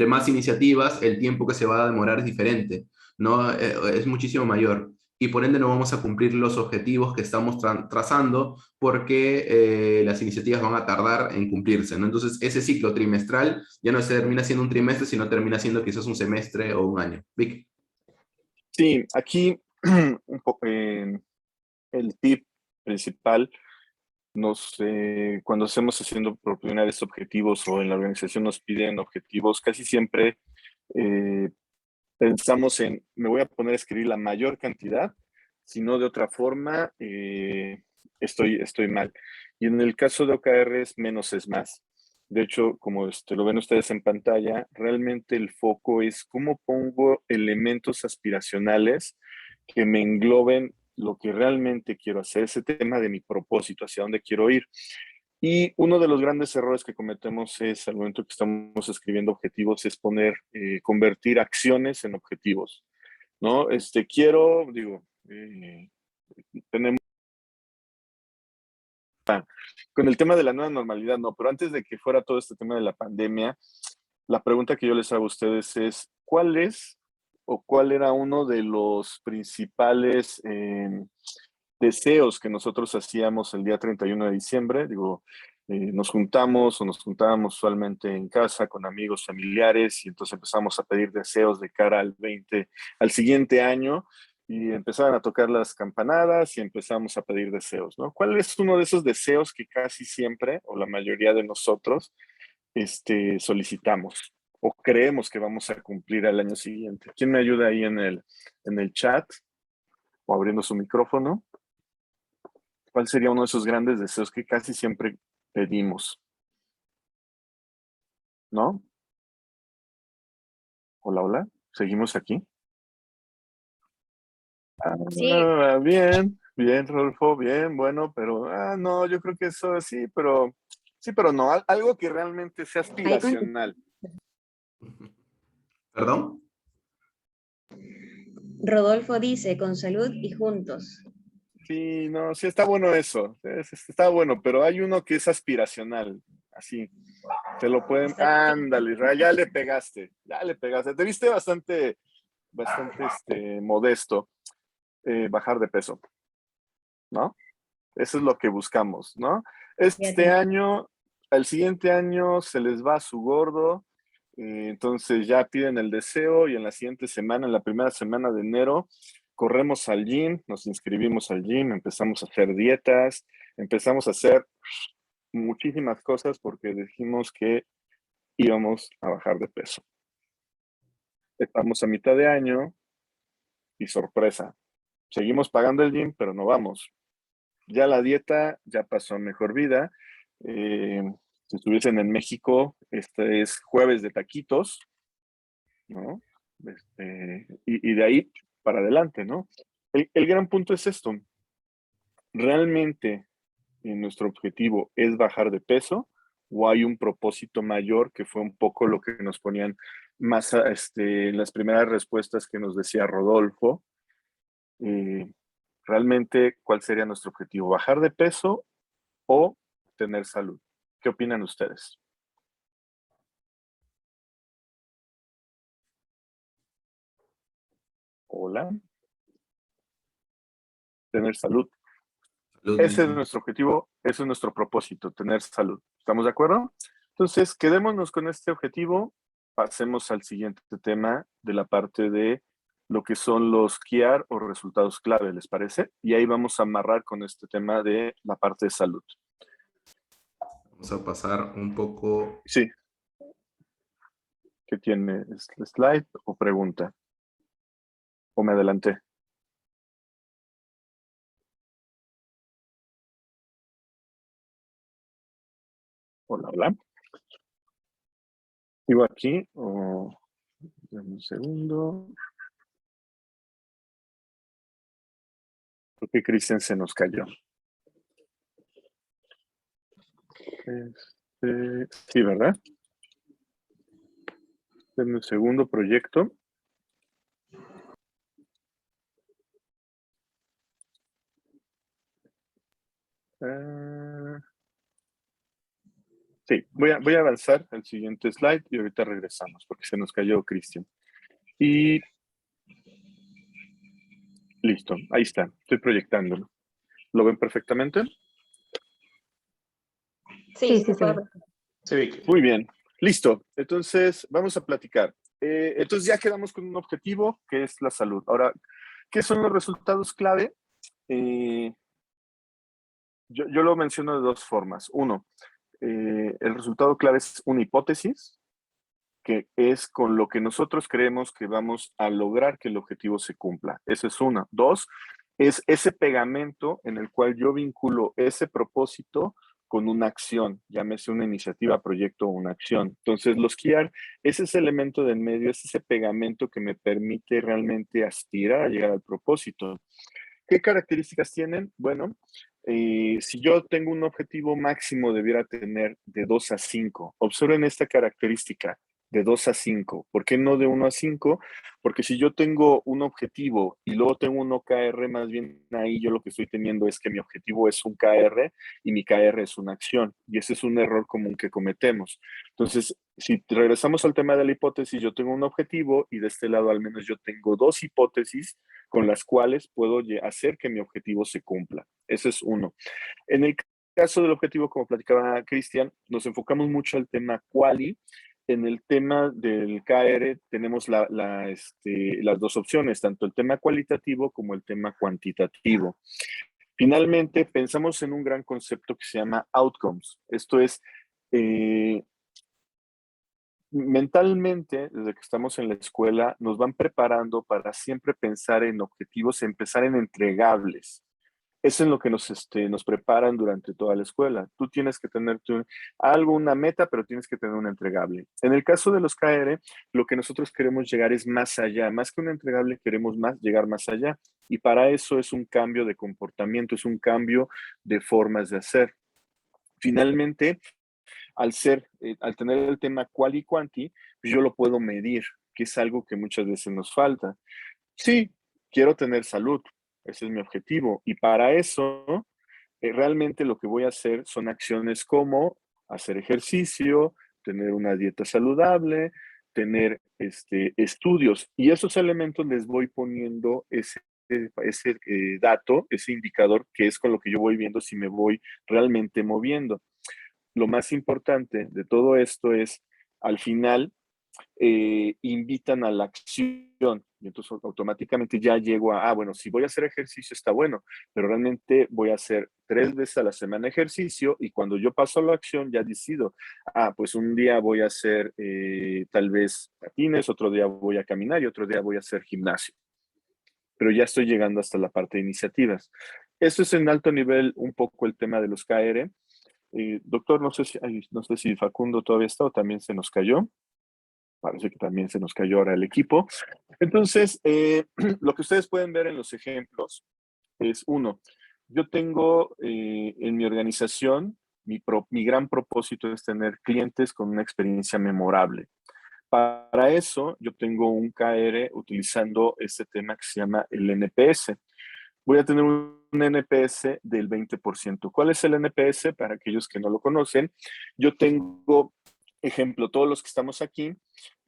más iniciativas, el tiempo que se va a demorar es diferente, ¿no? Es muchísimo mayor. Y por ende no vamos a cumplir los objetivos que estamos trazando porque las iniciativas van a tardar en cumplirse, ¿no? Entonces, ese ciclo trimestral ya no se termina siendo un trimestre, sino termina siendo quizás un semestre o un año. Vic. Sí, aquí un poco, el tip principal, cuando hacemos haciendo por primera vez objetivos o en la organización nos piden objetivos, casi siempre eh, pensamos en, me voy a poner a escribir la mayor cantidad, si no de otra forma, estoy mal. Y en el caso de OKRs, menos es más. De hecho, como lo ven ustedes en pantalla, realmente el foco es cómo pongo elementos aspiracionales que me engloben lo que realmente quiero hacer, ese tema de mi propósito, hacia dónde quiero ir. Y uno de los grandes errores que cometemos es, al momento que estamos escribiendo objetivos, es convertir acciones en objetivos, ¿no? Tenemos, con el tema de la nueva normalidad, no, pero antes de que fuera todo este tema de la pandemia, la pregunta que yo les hago a ustedes es, ¿cuál era uno de los principales deseos que nosotros hacíamos el día 31 de diciembre. Digo, nos juntamos o nos juntábamos usualmente en casa con amigos, familiares, y entonces empezamos a pedir deseos de cara al siguiente año, y empezaban a tocar las campanadas y empezamos a pedir deseos, ¿no? ¿Cuál es uno de esos deseos que casi siempre, o la mayoría de nosotros, solicitamos o creemos que vamos a cumplir al año siguiente? ¿Quién me ayuda ahí en el chat o abriendo su micrófono? ¿Cuál sería uno de esos grandes deseos que casi siempre pedimos? ¿No? Hola, hola. ¿Seguimos aquí? Sí, Bien, bien, Rodolfo, bien, bueno, pero no, yo creo que eso sí, pero no, algo que realmente sea ahí con- aspiracional. ¿Perdón? Rodolfo dice, con salud y juntos. Sí, no, sí está bueno eso, está bueno, pero hay uno que es aspiracional, así, te lo pueden, Está ándale, Israel, ya le pegaste, te viste bastante, modesto, bajar de peso, ¿no? Eso es lo que buscamos, ¿no? Este bien. año, al siguiente año se les va su gordo, entonces ya piden el deseo y en la siguiente semana, en la primera semana de enero, corremos al gym, nos inscribimos al gym, empezamos a hacer dietas, empezamos a hacer muchísimas cosas porque dijimos que íbamos a bajar de peso. Estamos a mitad de año y sorpresa, seguimos pagando el gym, pero no vamos. Ya la dieta ya pasó a mejor vida. Eh, si estuviesen en México, este es jueves de taquitos, ¿no? Y de ahí para adelante, ¿no? El gran punto es esto. ¿Realmente nuestro objetivo es bajar de peso o hay un propósito mayor que fue un poco lo que nos ponían más en las primeras respuestas que nos decía Rodolfo? Eh, ¿Realmente cuál sería nuestro objetivo? ¿Bajar de peso o tener salud? ¿Qué opinan ustedes? Hola, tener salud. Salud, Ese es dice. nuestro objetivo, ese es nuestro propósito, tener salud. ¿Estamos de acuerdo? Entonces, quedémonos con este objetivo, pasemos al siguiente tema de la parte de lo que son los KIAR o resultados clave, ¿les parece? Y ahí vamos a amarrar con este tema de la parte de salud. Vamos a pasar un poco. Sí, ¿qué tiene? ¿Slide o pregunta? ¿O me adelanté? Hola, hola. ¿Sigo aquí o dame un segundo? Creo que Cristian se nos cayó. Sí, ¿verdad? En el segundo proyecto. Sí, voy a avanzar al siguiente slide y ahorita regresamos porque se nos cayó Cristian. Y listo, ahí está, estoy proyectándolo. ¿Lo ven perfectamente? Sí, se puede. Sí, Vic. Muy bien, listo. Entonces, vamos a platicar. Entonces ya quedamos con un objetivo que es la salud. Ahora, ¿qué son los resultados clave? Yo lo menciono de dos formas. Uno, el resultado clave es una hipótesis, que es con lo que nosotros creemos que vamos a lograr que el objetivo se cumpla. Esa es una. Dos, es ese pegamento en el cual yo vinculo ese propósito con una acción, llámese una iniciativa, proyecto o una acción. Entonces, los KIAR es ese elemento del medio, es ese pegamento que me permite realmente aspirar a llegar al propósito. ¿Qué características tienen? Bueno, si yo tengo un objetivo máximo, debiera tener de 2 a 5. Observen esta característica, de 2 a 5. ¿Por qué no de 1 a 5? Porque si yo tengo un objetivo y luego tengo un OKR, más bien ahí yo lo que estoy teniendo es que mi objetivo es un KR y mi KR es una acción. Y ese es un error común que cometemos. Entonces, Si regresamos al tema de la hipótesis, yo tengo un objetivo y de este lado al menos yo tengo dos hipótesis con las cuales puedo hacer que mi objetivo se cumpla. Ese es uno. En el caso del objetivo, como platicaba Cristian, nos enfocamos mucho al tema quali. En el tema del KR tenemos las dos opciones, tanto el tema cualitativo como el tema cuantitativo. Finalmente, pensamos en un gran concepto que se llama outcomes. Esto es, mentalmente, desde que estamos en la escuela, nos van preparando para siempre pensar en objetivos, empezar en entregables. Eso es lo que nos preparan durante toda la escuela. Tú tienes que tener una meta, pero tienes que tener un entregable. En el caso de los KR, lo que nosotros queremos llegar es más allá. Más que un entregable, queremos llegar más allá. Y para eso es un cambio de comportamiento, es un cambio de formas de hacer. Finalmente, al tener el tema qual y quanti, pues yo lo puedo medir, que es algo que muchas veces nos falta. Sí, quiero tener salud, ese es mi objetivo. Y para eso, realmente lo que voy a hacer son acciones como hacer ejercicio, tener una dieta saludable, tener estudios. Y esos elementos les voy poniendo ese dato, ese indicador, que es con lo que yo voy viendo si me voy realmente moviendo. Lo más importante de todo esto es, al final, invitan a la acción. Y entonces automáticamente ya llego bueno, si voy a hacer ejercicio está bueno, pero realmente voy a hacer 3 veces a la semana ejercicio y cuando yo paso a la acción ya decido, pues un día voy a hacer tal vez patines, otro día voy a caminar y otro día voy a hacer gimnasio. Pero ya estoy llegando hasta la parte de iniciativas. Eso es en alto nivel un poco el tema de los KR. Doctor, no sé si Facundo todavía está o también se nos cayó. Parece que también se nos cayó ahora el equipo. Entonces, lo que ustedes pueden ver en los ejemplos es, uno, yo tengo en mi organización, mi gran propósito es tener clientes con una experiencia memorable. Para eso, yo tengo un KR utilizando este tema que se llama el NPS. Voy a tener un NPS del 20%. ¿Cuál es el NPS? Para aquellos que no lo conocen, yo tengo, ejemplo, todos los que estamos aquí,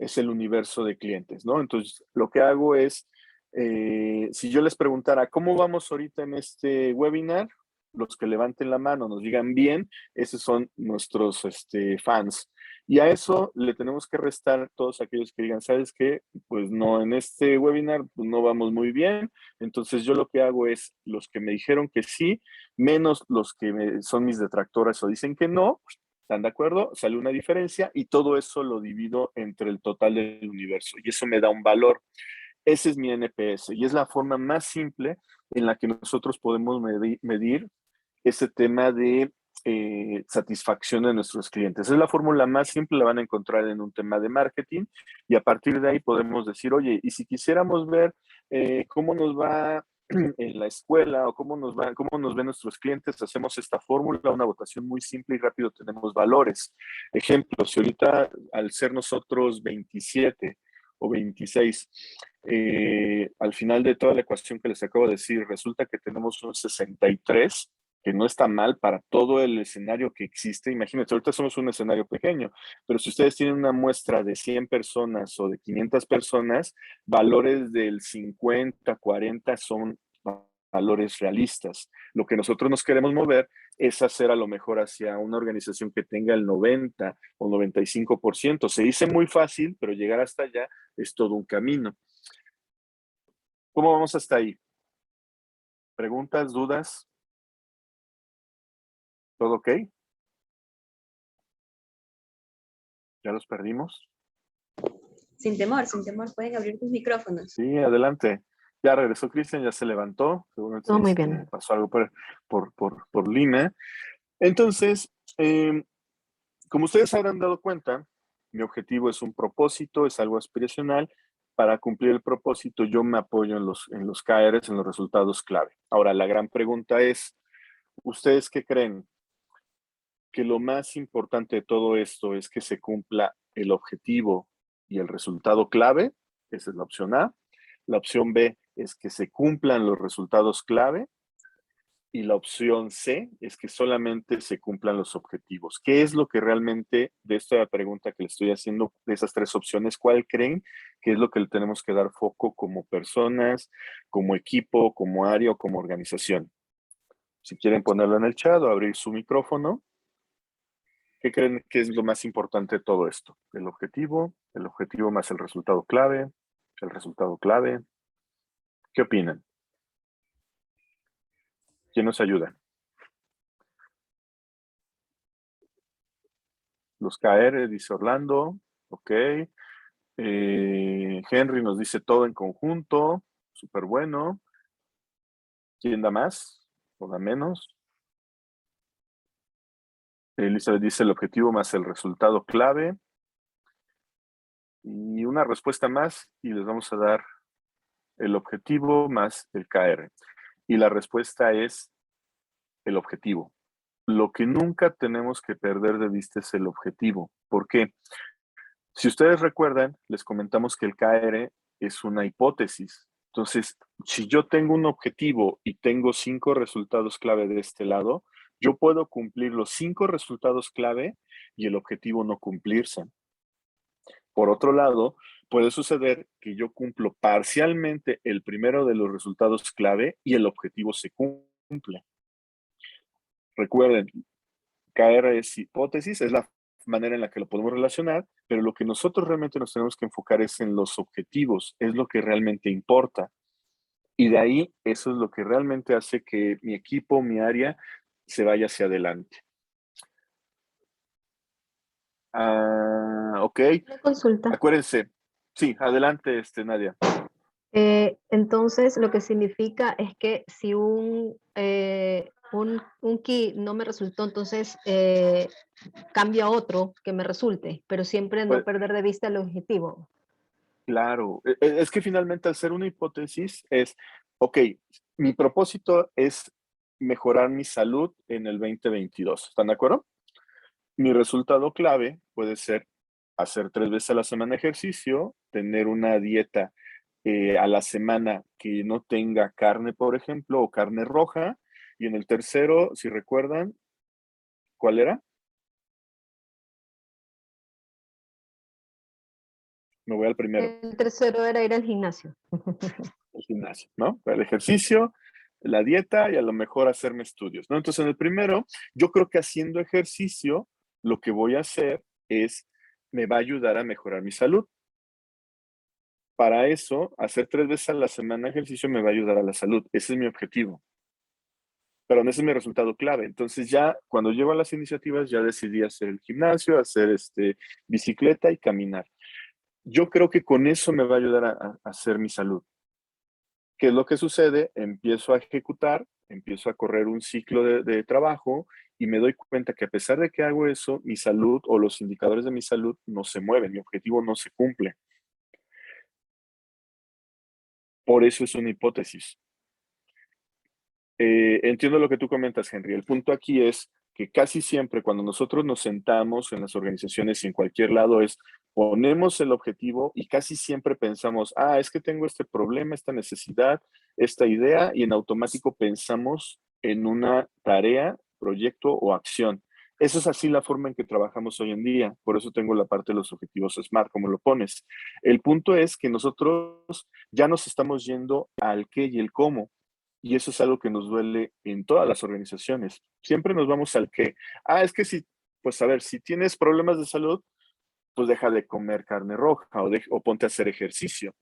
es el universo de clientes, ¿no? Entonces, lo que hago es, si yo les preguntara, ¿cómo vamos ahorita en este webinar? Los que levanten la mano, nos digan bien, esos son nuestros fans. Y a eso le tenemos que restar todos aquellos que digan, ¿sabes qué? Pues no, en este webinar pues no vamos muy bien. Entonces yo lo que hago es los que me dijeron que sí, menos los que son mis detractores o dicen que no, ¿están de acuerdo? Sale una diferencia y todo eso lo divido entre el total del universo y eso me da un valor. Ese es mi NPS y es la forma más simple en la que nosotros podemos medir ese tema de satisfacción de nuestros clientes. Es la fórmula más simple, la van a encontrar en un tema de marketing y a partir de ahí podemos decir, oye, y si quisiéramos ver cómo nos va en la escuela o cómo nos ven nuestros clientes, hacemos esta fórmula, una votación muy simple y rápido tenemos valores. Ejemplo, si ahorita al ser nosotros 27 o 26, al final de toda la ecuación que les acabo de decir, resulta que tenemos un 63, que no está mal para todo el escenario que existe. Imagínense, ahorita somos un escenario pequeño, pero si ustedes tienen una muestra de 100 personas o de 500 personas, valores del 50, 40 son valores realistas. Lo que nosotros nos queremos mover es hacer a lo mejor hacia una organización que tenga el 90 o 95%. Se dice muy fácil, pero llegar hasta allá es todo un camino. ¿Cómo vamos hasta ahí? ¿Preguntas, dudas? ¿Todo ok? ¿Ya los perdimos? Sin temor, pueden abrir tus micrófonos. Sí, adelante. Ya regresó Cristian, ya se levantó. Seguramente Todo muy bien. pasó algo por Lina. Entonces, como ustedes habrán dado cuenta, mi objetivo es un propósito, es algo aspiracional. Para cumplir el propósito, yo me apoyo en los KRs, en los resultados clave. Ahora, la gran pregunta es, ¿ustedes qué creen? ¿Que lo más importante de todo esto es que se cumpla el objetivo y el resultado clave? Esa es la opción A. La opción B es que se cumplan los resultados clave. Y la opción C es que solamente se cumplan los objetivos. ¿Qué es lo que realmente, de esta pregunta que le estoy haciendo, de esas tres opciones, cuál creen que es lo que le tenemos que dar foco como personas, como equipo, como área o como organización? Si quieren ponerlo en el chat o abrir su micrófono, ¿qué creen que es lo más importante de todo esto? El objetivo más el resultado clave, el resultado clave. ¿Qué opinan? ¿Quién nos ayuda? Los KR, dice Orlando. Ok. Henry nos dice todo en conjunto. Súper bueno. ¿Quién da más o da menos? Elizabeth dice el objetivo más el resultado clave. Y una respuesta más y les vamos a dar el objetivo más el KR. Y la respuesta es el objetivo. Lo que nunca tenemos que perder de vista es el objetivo. ¿Por qué? Si ustedes recuerdan, les comentamos que el KR es una hipótesis. Entonces, si yo tengo un objetivo y tengo 5 resultados clave de este lado, yo puedo cumplir los 5 resultados clave y el objetivo no cumplirse. Por otro lado, puede suceder que yo cumplo parcialmente el primero de los resultados clave y el objetivo se cumple. Recuerden, KR es hipótesis, es la manera en la que lo podemos relacionar, pero lo que nosotros realmente nos tenemos que enfocar es en los objetivos, es lo que realmente importa. Y de ahí, eso es lo que realmente hace que mi equipo, mi área, se vaya hacia adelante. Ok. Una consulta. Acuérdense. Sí, adelante, Nadia. Entonces, lo que significa es que si un key no me resultó, entonces cambio a otro que me resulte, pero siempre no Pues, perder de vista el objetivo. claro, es que finalmente al ser una hipótesis es, ok, mi propósito es mejorar mi salud en el 2022. ¿Están de acuerdo? Mi resultado clave puede ser hacer 3 veces a la semana ejercicio, tener una dieta a la semana que no tenga carne, por ejemplo, o carne roja. Y en el tercero, si recuerdan, ¿cuál era? Me voy al primero, El tercero era ir al gimnasio. el gimnasio, ¿no? El ejercicio, la dieta y a lo mejor hacerme estudios, ¿no? Entonces, en el primero, yo creo que haciendo ejercicio, lo que voy a hacer es, me va a ayudar a mejorar mi salud. Para eso, hacer 3 veces a la semana ejercicio me va a ayudar a la salud. Ese es mi objetivo. Pero no ese es mi resultado clave. Entonces ya cuando llego a las iniciativas ya decidí hacer el gimnasio, hacer bicicleta y caminar. Yo creo que con eso me va a ayudar a hacer mi salud. ¿Qué es lo que sucede? Empiezo a ejecutar, empiezo a correr un ciclo de trabajo y me doy cuenta que a pesar de que hago eso, mi salud o los indicadores de mi salud no se mueven, mi objetivo no se cumple. Por eso es una hipótesis. Entiendo lo que tú comentas, Henry. El punto aquí es que casi siempre cuando nosotros nos sentamos en las organizaciones y en cualquier lado es ponemos el objetivo y casi siempre pensamos, es que tengo este problema, esta necesidad, esta idea y en automático pensamos en una tarea, proyecto o acción. Eso es así la forma en que trabajamos hoy en día. Por eso tengo la parte de los objetivos SMART, como lo pones. El punto es que nosotros ya nos estamos yendo al qué y el cómo. Y eso es algo que nos duele en todas las organizaciones. Siempre nos vamos al qué. Es que si, pues a ver, si tienes problemas de salud, pues deja de comer carne roja o ponte a hacer ejercicio.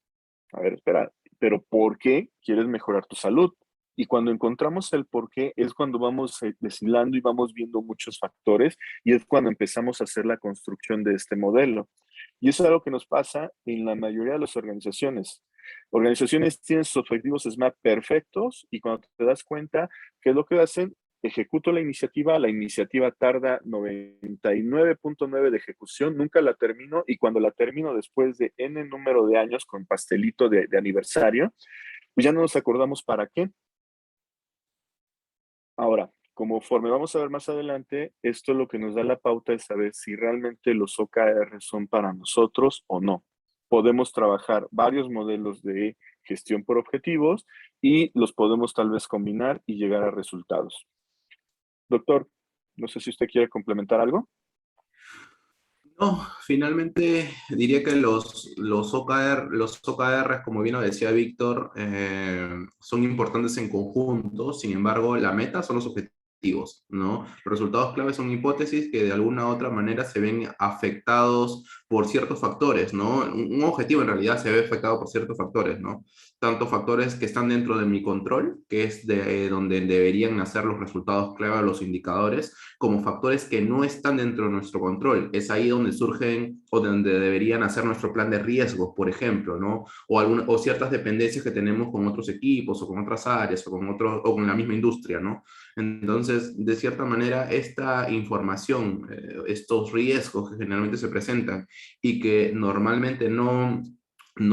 A ver, espera, pero ¿por qué quieres mejorar tu salud? Y cuando encontramos el por qué es cuando vamos deshilando y vamos viendo muchos factores y es cuando empezamos a hacer la construcción de este modelo. Y eso es algo que nos pasa en la mayoría de las organizaciones. Organizaciones tienen sus objetivos SMART perfectos y cuando te das cuenta, ¿qué es lo que hacen? Ejecuto la iniciativa tarda 99.9 de ejecución, nunca la termino y cuando la termino después de N número de años con pastelito de aniversario, pues ya no nos acordamos para qué. Ahora, conforme vamos a ver más adelante, esto lo que nos da la pauta es saber si realmente los OKR son para nosotros o no. Podemos trabajar varios modelos de gestión por objetivos y los podemos tal vez combinar y llegar a resultados. Doctor, no sé si usted quiere complementar algo. No, finalmente diría que los OKRs, como bien lo decía Víctor, son importantes en conjunto. Sin embargo, la meta son los objetivos, ¿no? Los resultados clave son hipótesis que de alguna u otra manera se ven afectados por ciertos factores, ¿no? Un objetivo en realidad se ve afectado por ciertos factores, ¿no? Tanto factores que están dentro de mi control, que es de donde deberían nacer los resultados clave, los indicadores, como factores que no están dentro de nuestro control. Es ahí donde surgen o donde deberían hacer nuestro plan de riesgos, por ejemplo, ¿no? O ciertas dependencias que tenemos con otros equipos o con otras áreas o con la misma industria, ¿no? Entonces, de cierta manera, esta información, estos riesgos que generalmente se presentan y que normalmente no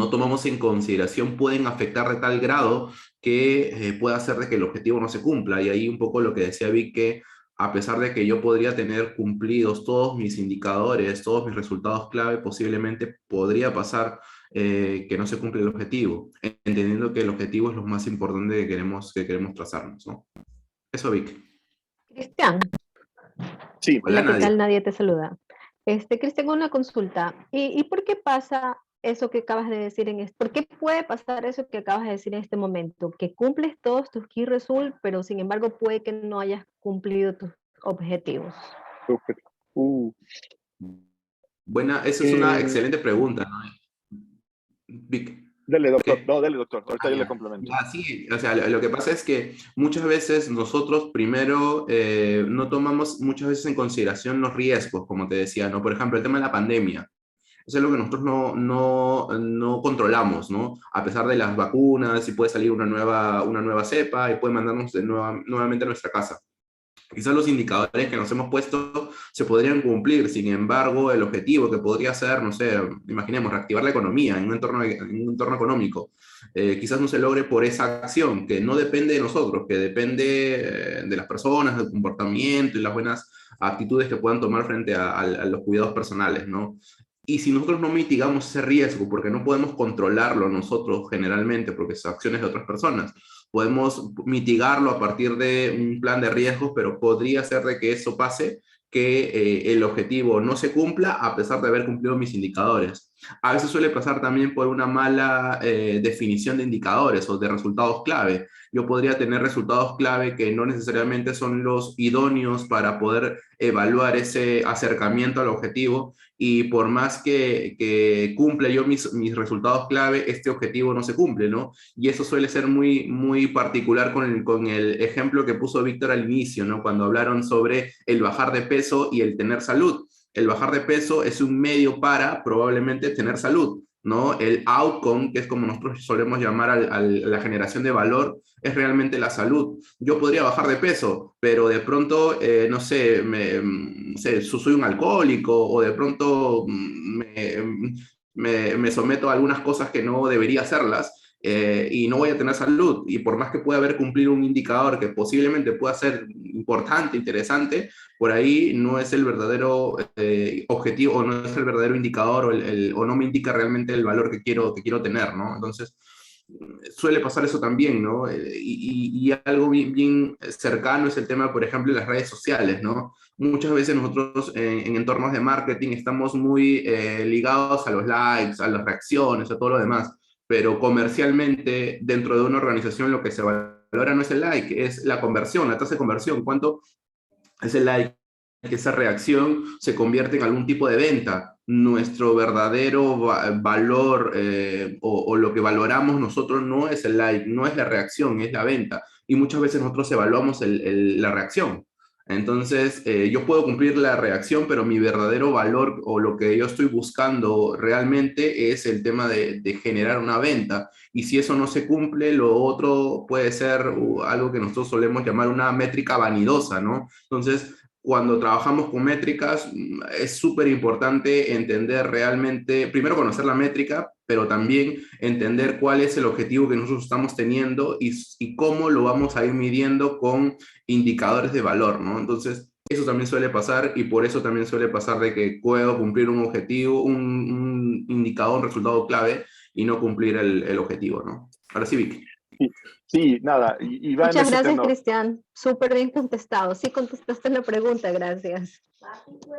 tomamos en consideración pueden afectar de tal grado que pueda hacer de que el objetivo no se cumpla. Y ahí un poco lo que decía Vic, que a pesar de que yo podría tener cumplidos todos mis indicadores, todos mis resultados clave, posiblemente podría pasar que no se cumple el objetivo, entendiendo que el objetivo es lo más importante que queremos trazarnos, ¿no? Eso, Vic. Cristian, Sí. hola, ¿qué Nadia. tal? Nadie te saluda. Cristian, una consulta. ¿Y por qué pasa eso que acabas de decir ¿por qué puede pasar eso que acabas de decir en este momento? Que cumples todos tus key results, pero sin embargo puede que no hayas cumplido tus objetivos. Buena, esa es una excelente pregunta, ¿no? Vic. Dale, doctor. ¿Qué? No, dale, doctor. Ahorita yo le Ya. complemento. Sí, o sea, lo que pasa es que muchas veces nosotros primero no tomamos muchas veces en consideración los riesgos, como te decía, ¿no? Por ejemplo, el tema de la pandemia. Eso es lo que nosotros no controlamos, ¿no? A pesar de las vacunas, y puede salir una nueva cepa y puede mandarnos nuevamente a nuestra casa. Quizás los indicadores que nos hemos puesto se podrían cumplir, sin embargo, el objetivo que podría ser, no sé, imaginemos, reactivar la economía en un entorno económico, quizás no se logre por esa acción que no depende de nosotros, que depende de las personas, del comportamiento y las buenas actitudes que puedan tomar frente a los cuidados personales, ¿no? Y si nosotros no mitigamos ese riesgo, porque no podemos controlarlo nosotros generalmente, porque son acciones de otras personas, podemos mitigarlo a partir de un plan de riesgos, pero podría ser de que eso pase, que el objetivo no se cumpla a pesar de haber cumplido mis indicadores. A veces suele pasar también por una mala definición de indicadores o de resultados clave. Yo podría tener resultados clave que no necesariamente son los idóneos para poder evaluar ese acercamiento al objetivo, y por más que cumpla yo mis resultados clave, este objetivo no se cumple, ¿no? Y eso suele ser muy, muy particular con el ejemplo que puso Víctor al inicio, ¿no? Cuando hablaron sobre el bajar de peso y el tener salud. El bajar de peso es un medio para probablemente tener salud, ¿no? El outcome, que es como nosotros solemos llamar a la generación de valor, es realmente la salud. Yo podría bajar de peso, pero de pronto, no sé, soy un alcohólico, o de pronto me someto a algunas cosas que no debería hacerlas, y no voy a tener salud. Y por más que pueda haber cumplido un indicador que posiblemente pueda ser importante, interesante, por ahí no es el verdadero objetivo, o no es el verdadero indicador, o no me indica realmente el valor que quiero tener, ¿no? Entonces, suele pasar eso también, ¿no? Y algo bien cercano es el tema, por ejemplo, de las redes sociales, ¿no? Muchas veces nosotros en entornos de marketing estamos muy ligados a los likes, a las reacciones, a todo lo demás, pero comercialmente dentro de una organización lo que se valora no es el like, es la conversión, la tasa de conversión. ¿Cuánto es el like? Que esa reacción se convierte en algún tipo de venta. Nuestro verdadero valor, o lo que valoramos nosotros no es el like, no es la reacción, es la venta. Y muchas veces nosotros evaluamos la reacción. Entonces, yo puedo cumplir la reacción, pero mi verdadero valor, o lo que yo estoy buscando realmente, es el tema de generar una venta. Y si eso no se cumple, lo otro puede ser algo que nosotros solemos llamar una métrica vanidosa, ¿no? Entonces, cuando trabajamos con métricas, es súper importante entender realmente, primero conocer la métrica, pero también entender cuál es el objetivo que nosotros estamos teniendo, y cómo lo vamos a ir midiendo con indicadores de valor, ¿no? Entonces, eso también suele pasar, y por eso también suele pasar de que puedo cumplir un objetivo, un indicador, un resultado clave, y no cumplir el objetivo, ¿no? Ahora sí, Vic. Sí, nada, y va en Muchas ese gracias, tenor. Cristian. Súper bien contestado. Sí contestaste la pregunta, gracias.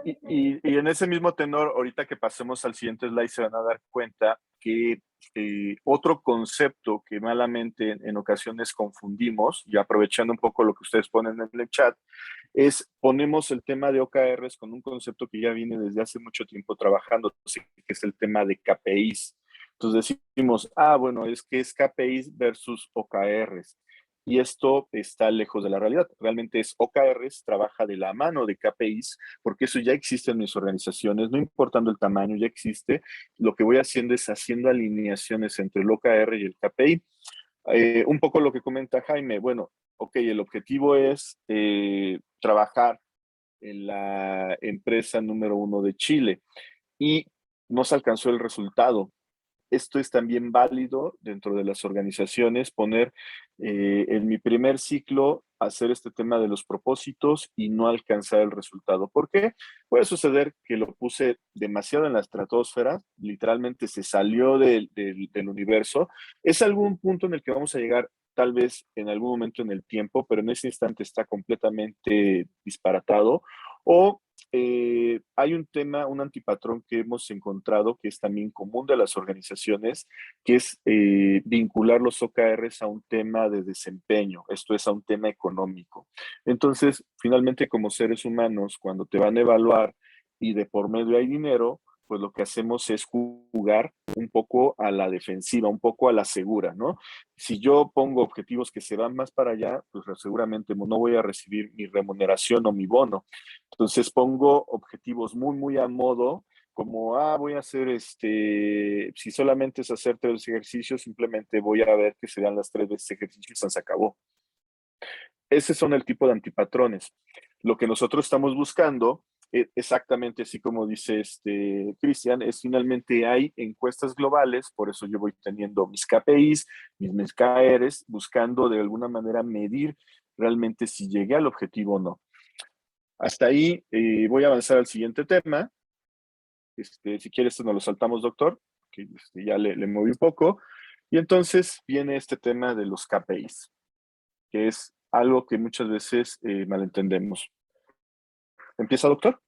Y en ese mismo tenor, ahorita que pasemos al siguiente slide, se van a dar cuenta que otro concepto que malamente en ocasiones confundimos, y aprovechando un poco lo que ustedes ponen en el chat, es ponemos el tema de OKRs con un concepto que ya viene desde hace mucho tiempo trabajando, que es el tema de KPIs. Entonces decimos, bueno, es que es KPIs versus OKRs. Y esto está lejos de la realidad. Realmente es OKRs, trabaja de la mano de KPIs, porque eso ya existe en mis organizaciones, no importando el tamaño, ya existe. Lo que voy haciendo es haciendo alineaciones entre el OKR y el KPI. Un poco lo que comenta Jaime, bueno, ok, el objetivo es trabajar en la empresa número 1 de Chile y no se alcanzó el resultado. Esto es también válido dentro de las organizaciones, poner en mi primer ciclo, hacer este tema de los propósitos y no alcanzar el resultado. ¿Por qué? Puede suceder que lo puse demasiado en la estratosfera, literalmente se salió del universo. Es algún punto en el que vamos a llegar tal vez en algún momento en el tiempo, pero en ese instante está completamente disparatado. O hay un tema, un antipatrón que hemos encontrado que es también común de las organizaciones, que es vincular los OKRs a un tema de desempeño, esto es a un tema económico. Entonces, finalmente como seres humanos, cuando te van a evaluar y de por medio hay dinero, pues lo que hacemos es jugar un poco a la defensiva, un poco a la segura, ¿no? Si yo pongo objetivos que se van más para allá, pues seguramente no voy a recibir mi remuneración o mi bono. Entonces pongo objetivos muy a modo, como, voy a hacer si solamente es hacer 3 ejercicios, simplemente voy a ver que se dan las 3 veces ejercicios y se acabó. Ese son el tipo de antipatrones. Lo que nosotros estamos buscando, exactamente así como dice Cristian, es finalmente hay encuestas globales, por eso yo voy teniendo mis KPIs, mis KRs, buscando de alguna manera medir realmente si llegué al objetivo o no. Hasta ahí voy a avanzar al siguiente tema. Si quieres, nos lo saltamos, doctor, que ya le moví un poco. Y entonces viene este tema de los KPIs, que es algo que muchas veces malentendemos. ¿Empieza, doctor?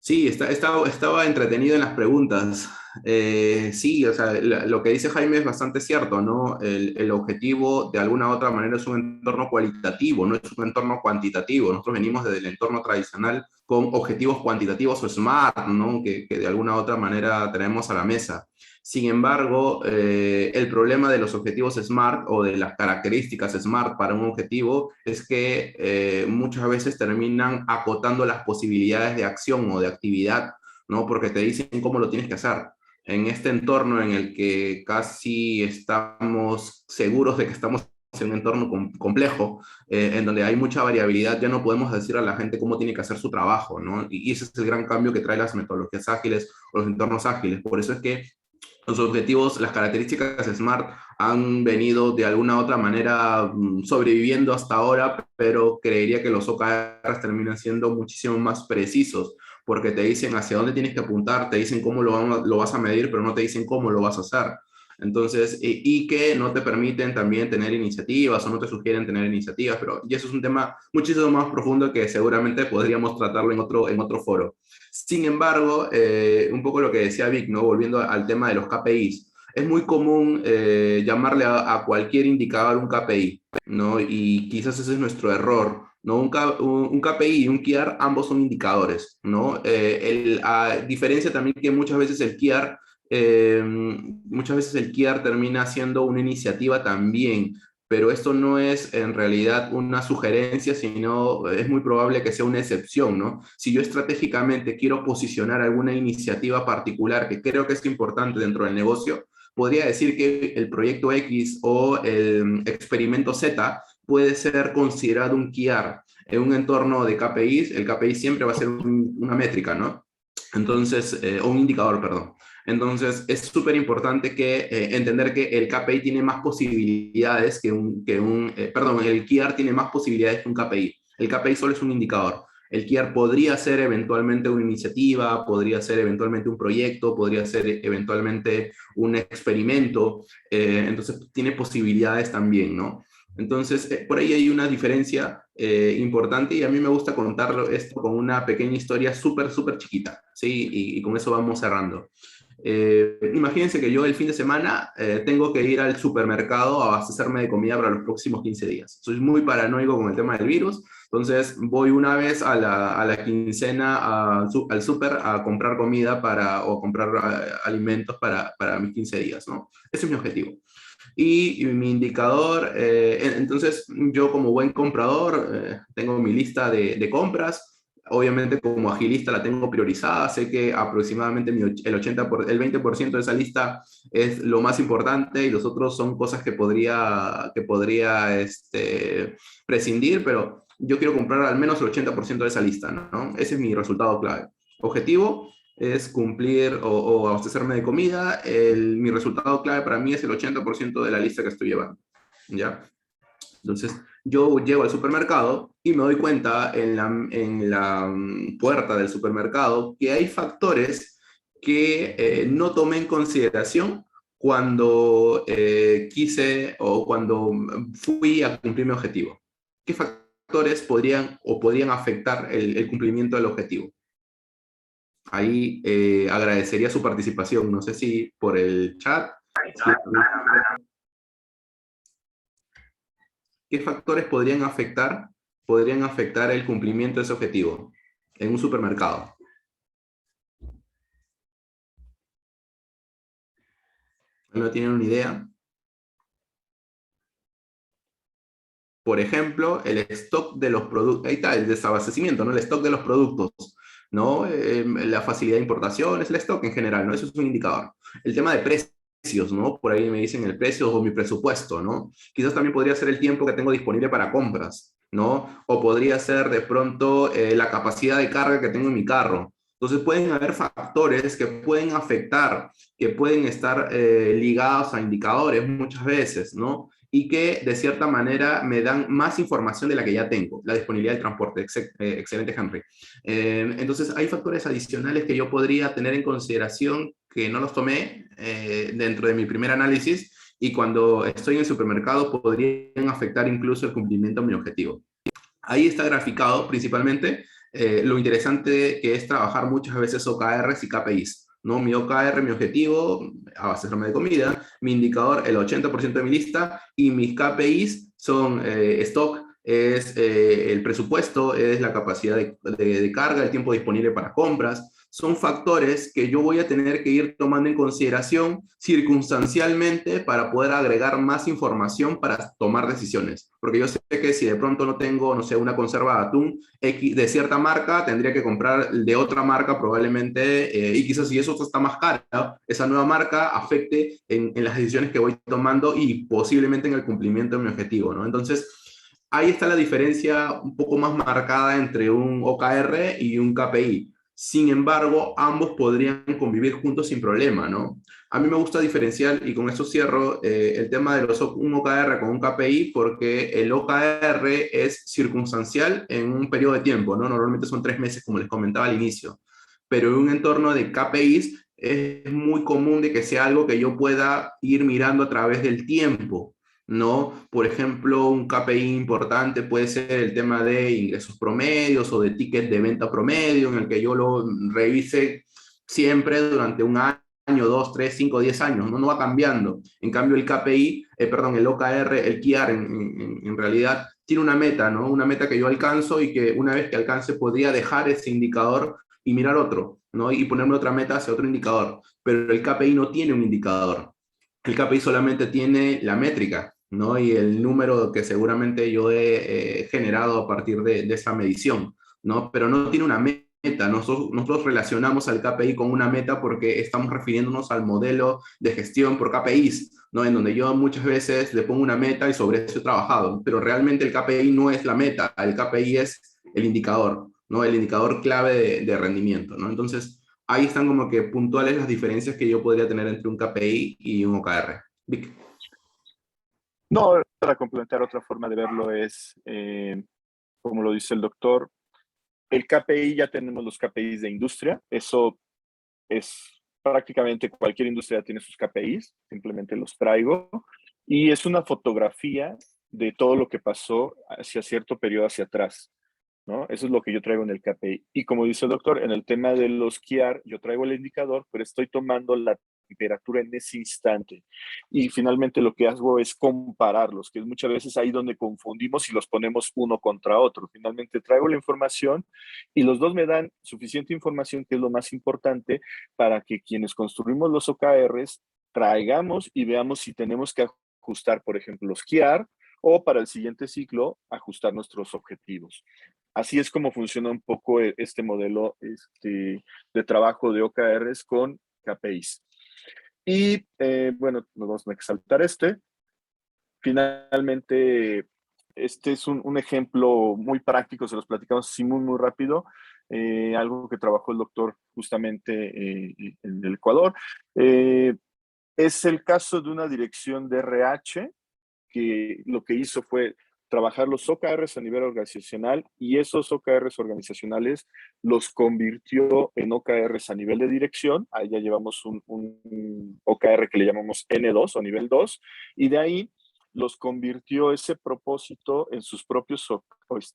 Sí, estaba entretenido en las preguntas. Sí, o sea, lo que dice Jaime es bastante cierto, ¿no? El objetivo de alguna u otra manera es un entorno cualitativo, no es un entorno cuantitativo. Nosotros venimos desde el entorno tradicional con objetivos cuantitativos o SMART, ¿no? Que de alguna u otra manera traemos a la mesa. Sin embargo, el problema de los objetivos SMART o de las características SMART para un objetivo es que muchas veces terminan acotando las posibilidades de acción o de actividad, ¿no? Porque te dicen cómo lo tienes que hacer. En este entorno en el que casi estamos seguros de que estamos en un entorno complejo, en donde hay mucha variabilidad, ya no podemos decir a la gente cómo tiene que hacer su trabajo, ¿no? Y ese es el gran cambio que trae las metodologías ágiles o los entornos ágiles. Por eso es que los objetivos, las características SMART han venido de alguna u otra manera sobreviviendo hasta ahora, pero creería que los OKRs terminan siendo muchísimo más precisos, porque te dicen hacia dónde tienes que apuntar, te dicen cómo lo vas a medir, pero no te dicen cómo lo vas a hacer. Entonces, y que no te permiten también tener iniciativas o no te sugieren tener iniciativas, pero y eso es un tema muchísimo más profundo que seguramente podríamos tratarlo en otro foro. Sin embargo, un poco lo que decía Vic, ¿no? Volviendo al tema de los KPIs, es muy común llamarle a cualquier indicador un KPI, ¿no? Y quizás ese es nuestro error, ¿no? Un KPI y un KIAR, ambos son indicadores, ¿no? A diferencia también que muchas veces el KIAR termina siendo una iniciativa también, pero esto no es en realidad una sugerencia, sino es muy probable que sea una excepción, ¿no? Si yo estratégicamente quiero posicionar alguna iniciativa particular que creo que es importante dentro del negocio, podría decir que el proyecto X o el experimento Z puede ser considerado un KIAR. En un entorno de KPIs, el KPI siempre va a ser una métrica, ¿no? Entonces, o un indicador, perdón. Entonces, es súper importante entender que el KPI tiene más posibilidades perdón, el KIAR tiene más posibilidades que un KPI. El KPI solo es un indicador. El KIAR podría ser eventualmente una iniciativa, podría ser eventualmente un proyecto, podría ser eventualmente un experimento, entonces tiene posibilidades también, ¿no? Entonces, por ahí hay una diferencia importante y a mí me gusta contarlo esto con una pequeña historia súper, súper chiquita, ¿sí? Y con eso vamos cerrando. Imagínense que yo el fin de semana tengo que ir al supermercado a abastecerme de comida para los próximos 15 días. Soy muy paranoico con el tema del virus, entonces voy una vez a la quincena al súper a comprar comida o a comprar alimentos para mis 15 días, ¿no? Ese es mi objetivo. Y mi indicador, entonces yo como buen comprador tengo mi lista de compras. Obviamente como agilista la tengo priorizada, sé que aproximadamente el 20% de esa lista es lo más importante y los otros son cosas que podría prescindir, pero yo quiero comprar al menos el 80% de esa lista, ¿no? Ese es mi resultado clave. Objetivo es cumplir o abastecerme de comida. Mi resultado clave para mí es el 80% de la lista que estoy llevando, ¿ya? Entonces, yo llego al supermercado y me doy cuenta en la puerta del supermercado que hay factores que no tomé en consideración cuando quise o cuando fui a cumplir mi objetivo. ¿Qué factores podrían afectar el cumplimiento del objetivo? Ahí agradecería su participación, no sé si por el chat. ¿Qué factores podrían afectar el cumplimiento de ese objetivo en un supermercado? ¿No tienen una idea? Por ejemplo, el stock de los productos, ahí está, el desabastecimiento, ¿no? El stock de los productos, ¿no? La facilidad de importación, es el stock en general, ¿no? Eso es un indicador. El tema de precios, ¿no? Por ahí me dicen el precio o mi presupuesto, ¿no? Quizás también podría ser el tiempo que tengo disponible para compras, ¿no? O podría ser de pronto la capacidad de carga que tengo en mi carro. Entonces pueden haber factores que pueden afectar, que pueden estar ligados a indicadores muchas veces, ¿no? Y que de cierta manera me dan más información de la que ya tengo, la disponibilidad del transporte. Excelente, Henry. Entonces, hay factores adicionales que yo podría tener en consideración que no los tomé dentro de mi primer análisis y cuando estoy en el supermercado podrían afectar incluso el cumplimiento de mi objetivo. Ahí está graficado principalmente lo interesante que es trabajar muchas veces OKRs y KPIs. ¿No? Mi OKR, mi objetivo, abastecerme de comida, mi indicador, el 80% de mi lista, y mis KPIs son stock, es el presupuesto, es la capacidad de carga, el tiempo disponible para compras. Son factores que yo voy a tener que ir tomando en consideración circunstancialmente para poder agregar más información para tomar decisiones. Porque yo sé que si de pronto no tengo, no sé, una conserva de atún de cierta marca, tendría que comprar de otra marca probablemente, y quizás si eso está más caro, esa nueva marca afecte en las decisiones que voy tomando y posiblemente en el cumplimiento de mi objetivo, ¿no? Entonces, ahí está la diferencia un poco más marcada entre un OKR y un KPI. Sin embargo, ambos podrían convivir juntos sin problema, ¿no? A mí me gusta diferenciar, y con esto cierro, el tema de un OKR con un KPI, porque el OKR es circunstancial en un periodo de tiempo, ¿no? Normalmente son 3 meses, como les comentaba al inicio. Pero en un entorno de KPIs es muy común de que sea algo que yo pueda ir mirando a través del tiempo, ¿no? Por ejemplo, un KPI importante puede ser el tema de ingresos promedios o de ticket de venta promedio, en el que yo lo revise siempre durante un año, 2, 3, 5, 10 años, ¿no? No va cambiando. En cambio, el KPI, el OKR, el KIAR, en realidad tiene una meta, ¿no? Una meta que yo alcanzo y que una vez que alcance podría dejar ese indicador y mirar otro, ¿no? Y ponerme otra meta hacia otro indicador. Pero el KPI no tiene un indicador. El KPI solamente tiene la métrica, ¿no? Y el número que seguramente yo he generado a partir de esa medición, ¿no? Pero no tiene una meta. Nosotros relacionamos al KPI con una meta porque estamos refiriéndonos al modelo de gestión por KPIs, ¿no? En donde yo muchas veces le pongo una meta y sobre eso he trabajado, pero realmente el KPI no es la meta, el KPI es el indicador, ¿no? El indicador clave de rendimiento, ¿no? Entonces, ahí están como que puntuales las diferencias que yo podría tener entre un KPI y un OKR. Vic. No, para complementar, otra forma de verlo es, como lo dice el doctor, El KPI, ya tenemos los KPIs de industria. Eso es prácticamente cualquier industria tiene sus KPIs, simplemente los traigo. Y es una fotografía de todo lo que pasó hacia cierto periodo hacia atrás, ¿no? Eso es lo que yo traigo en el KPI. Y como dice el doctor, en el tema de los KIAR, yo traigo el indicador, pero estoy tomando la temperatura en ese instante. Y finalmente lo que hago es compararlos, que es muchas veces ahí donde confundimos y los ponemos uno contra otro. Finalmente traigo la información y los dos me dan suficiente información, que es lo más importante, para que quienes construimos los OKRs traigamos y veamos si tenemos que ajustar, por ejemplo, los KIAR o para el siguiente ciclo ajustar nuestros objetivos. Así es como funciona un poco este modelo de trabajo de OKRs con KPIs. Y bueno, nos vamos a tener que saltar este. Finalmente, este es un ejemplo muy práctico, se los platicamos así muy rápido, algo que trabajó el doctor justamente en el Ecuador. Es el caso de una dirección de RH que lo que hizo fue trabajar los OKRs a nivel organizacional y esos OKRs organizacionales los convirtió en OKRs a nivel de dirección. Ahí ya llevamos un OKR que le llamamos N2 o nivel 2 y de ahí los convirtió ese propósito en sus propios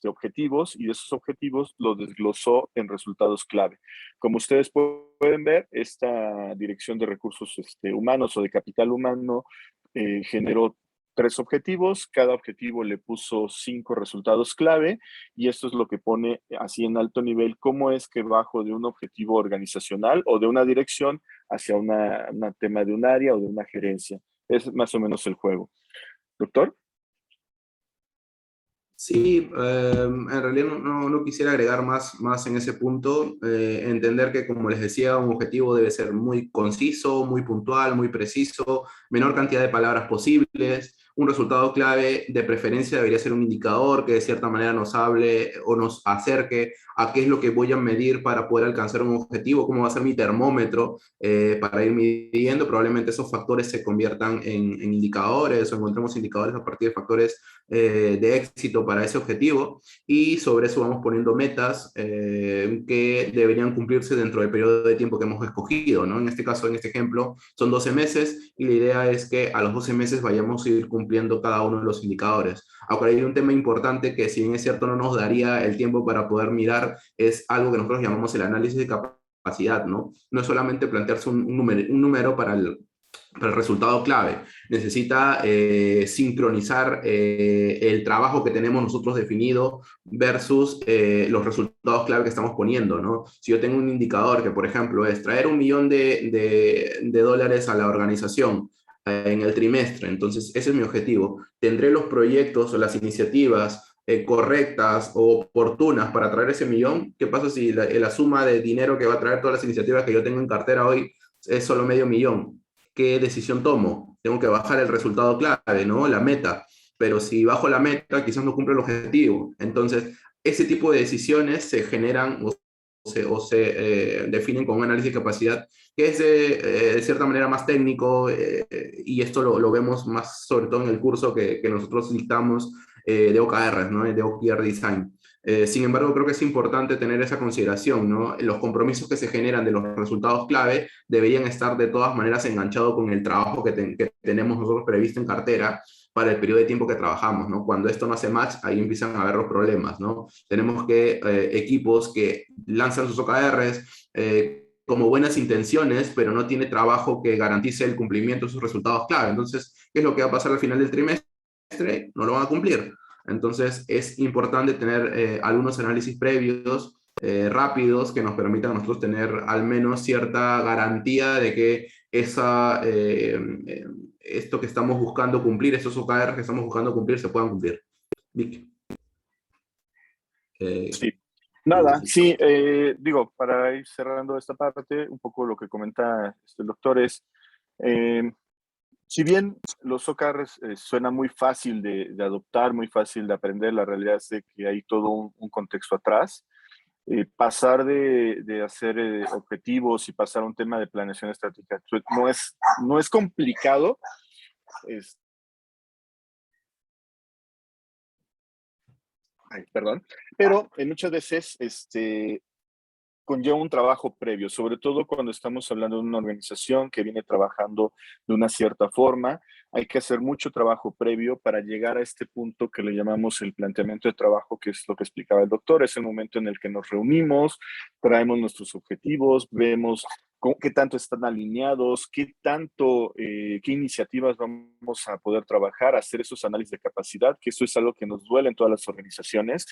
objetivos y de esos objetivos los desglosó en resultados clave. Como ustedes pueden ver, esta dirección de recursos humanos o de capital humano generó 3 objetivos, cada objetivo le puso 5 resultados clave y esto es lo que pone así en alto nivel cómo es que bajo de un objetivo organizacional o de una dirección hacia un tema de un área o de una gerencia. Es más o menos el juego. Doctor. Sí, en realidad no quisiera agregar más en ese punto. Entender que, como les decía, un objetivo debe ser muy conciso, muy puntual, muy preciso, menor cantidad de palabras posibles. Un resultado clave, de preferencia, debería ser un indicador que de cierta manera nos hable o nos acerque a qué es lo que voy a medir para poder alcanzar un objetivo, cómo va a ser mi termómetro para ir midiendo. Probablemente esos factores se conviertan en indicadores o encontremos indicadores a partir de factores de éxito para ese objetivo y sobre eso vamos poniendo metas que deberían cumplirse dentro del periodo de tiempo que hemos escogido, ¿no? En este caso, en este ejemplo, son 12 meses y la idea es que a los 12 meses vayamos a ir cumpliendo cada uno de los indicadores. Ahora hay un tema importante que, si bien es cierto no nos daría el tiempo para poder mirar, es algo que nosotros llamamos el análisis de capacidad, ¿no? No es solamente plantearse un número para el resultado clave, necesita sincronizar el trabajo que tenemos nosotros definido versus los resultados clave que estamos poniendo, ¿no? Si yo tengo un indicador que, por ejemplo, es traer $1 millón de dólares a la organización en el trimestre, entonces ese es mi objetivo. ¿Tendré los proyectos o las iniciativas correctas o oportunas para traer ese millón? ¿Qué pasa si la suma de dinero que va a traer todas las iniciativas que yo tengo en cartera hoy es solo medio millón? ¿Qué decisión tomo? Tengo que bajar el resultado clave, ¿no? La meta. Pero si bajo la meta, quizás no cumple el objetivo. Entonces, ese tipo de decisiones se generan o se definen con un análisis de capacidad que es de cierta manera más técnico y esto lo vemos más sobre todo en el curso que nosotros dictamos de OKR, ¿no? De OKR Design. Sin embargo, creo que es importante tener esa consideración, ¿no? Los compromisos que se generan de los resultados clave deberían estar de todas maneras enganchados con el trabajo que tenemos nosotros previsto en cartera para el periodo de tiempo que trabajamos, ¿no? Cuando esto no hace match, ahí empiezan a haber los problemas, ¿no? Tenemos que equipos que lanzan sus OKRs como buenas intenciones, pero no tiene trabajo que garantice el cumplimiento de sus resultados clave. Entonces, ¿qué es lo que va a pasar al final del trimestre? No lo van a cumplir. Entonces, es importante tener algunos análisis previos rápidos que nos permitan a nosotros tener al menos cierta garantía de que esto que estamos buscando cumplir, estos OKR que estamos buscando cumplir, se puedan cumplir. Vic. Sí. Nada, sí, digo, para ir cerrando esta parte, un poco lo que comenta el doctor es, si bien los OKRs suena muy fácil de adoptar, muy fácil de aprender, la realidad es de que hay todo un contexto atrás. Pasar de hacer objetivos y pasar a un tema de planeación estratégica no es complicado. Ay, perdón, pero muchas veces conlleva un trabajo previo, sobre todo cuando estamos hablando de una organización que viene trabajando de una cierta forma. Hay que hacer mucho trabajo previo para llegar a este punto que le llamamos el planteamiento de trabajo, que es lo que explicaba el doctor. Es el momento en el que nos reunimos, traemos nuestros objetivos, vemos qué tanto están alineados, qué iniciativas vamos a poder trabajar, hacer esos análisis de capacidad, que eso es algo que nos duele en todas las organizaciones,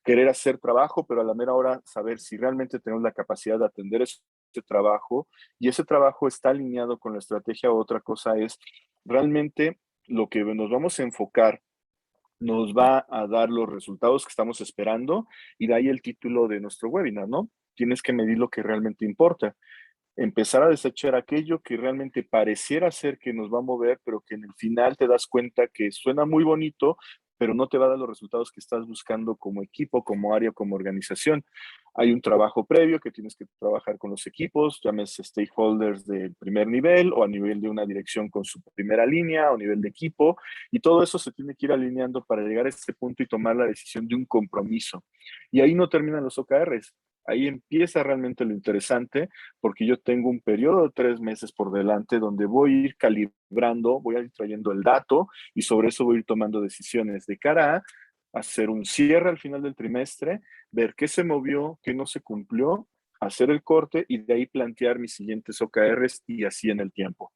querer hacer trabajo, pero a la mera hora saber si realmente tenemos la capacidad de atender ese trabajo y ese trabajo está alineado con la estrategia. Otra cosa es realmente lo que nos vamos a enfocar nos va a dar los resultados que estamos esperando, y de ahí el título de nuestro webinar, ¿no? Tienes que medir lo que realmente importa. Empezar a desechar aquello que realmente pareciera ser que nos va a mover, pero que en el final te das cuenta que suena muy bonito, pero no te va a dar los resultados que estás buscando como equipo, como área, como organización. Hay un trabajo previo que tienes que trabajar con los equipos, llámese stakeholders del primer nivel o a nivel de una dirección con su primera línea o nivel de equipo, y todo eso se tiene que ir alineando para llegar a este punto y tomar la decisión de un compromiso. Y ahí no terminan los OKRs. Ahí empieza realmente lo interesante, porque yo tengo un periodo de 3 meses por delante donde voy a ir calibrando, voy a ir trayendo el dato y sobre eso voy a ir tomando decisiones de cara a hacer un cierre al final del trimestre, ver qué se movió, qué no se cumplió, hacer el corte y de ahí plantear mis siguientes OKRs y así en el tiempo.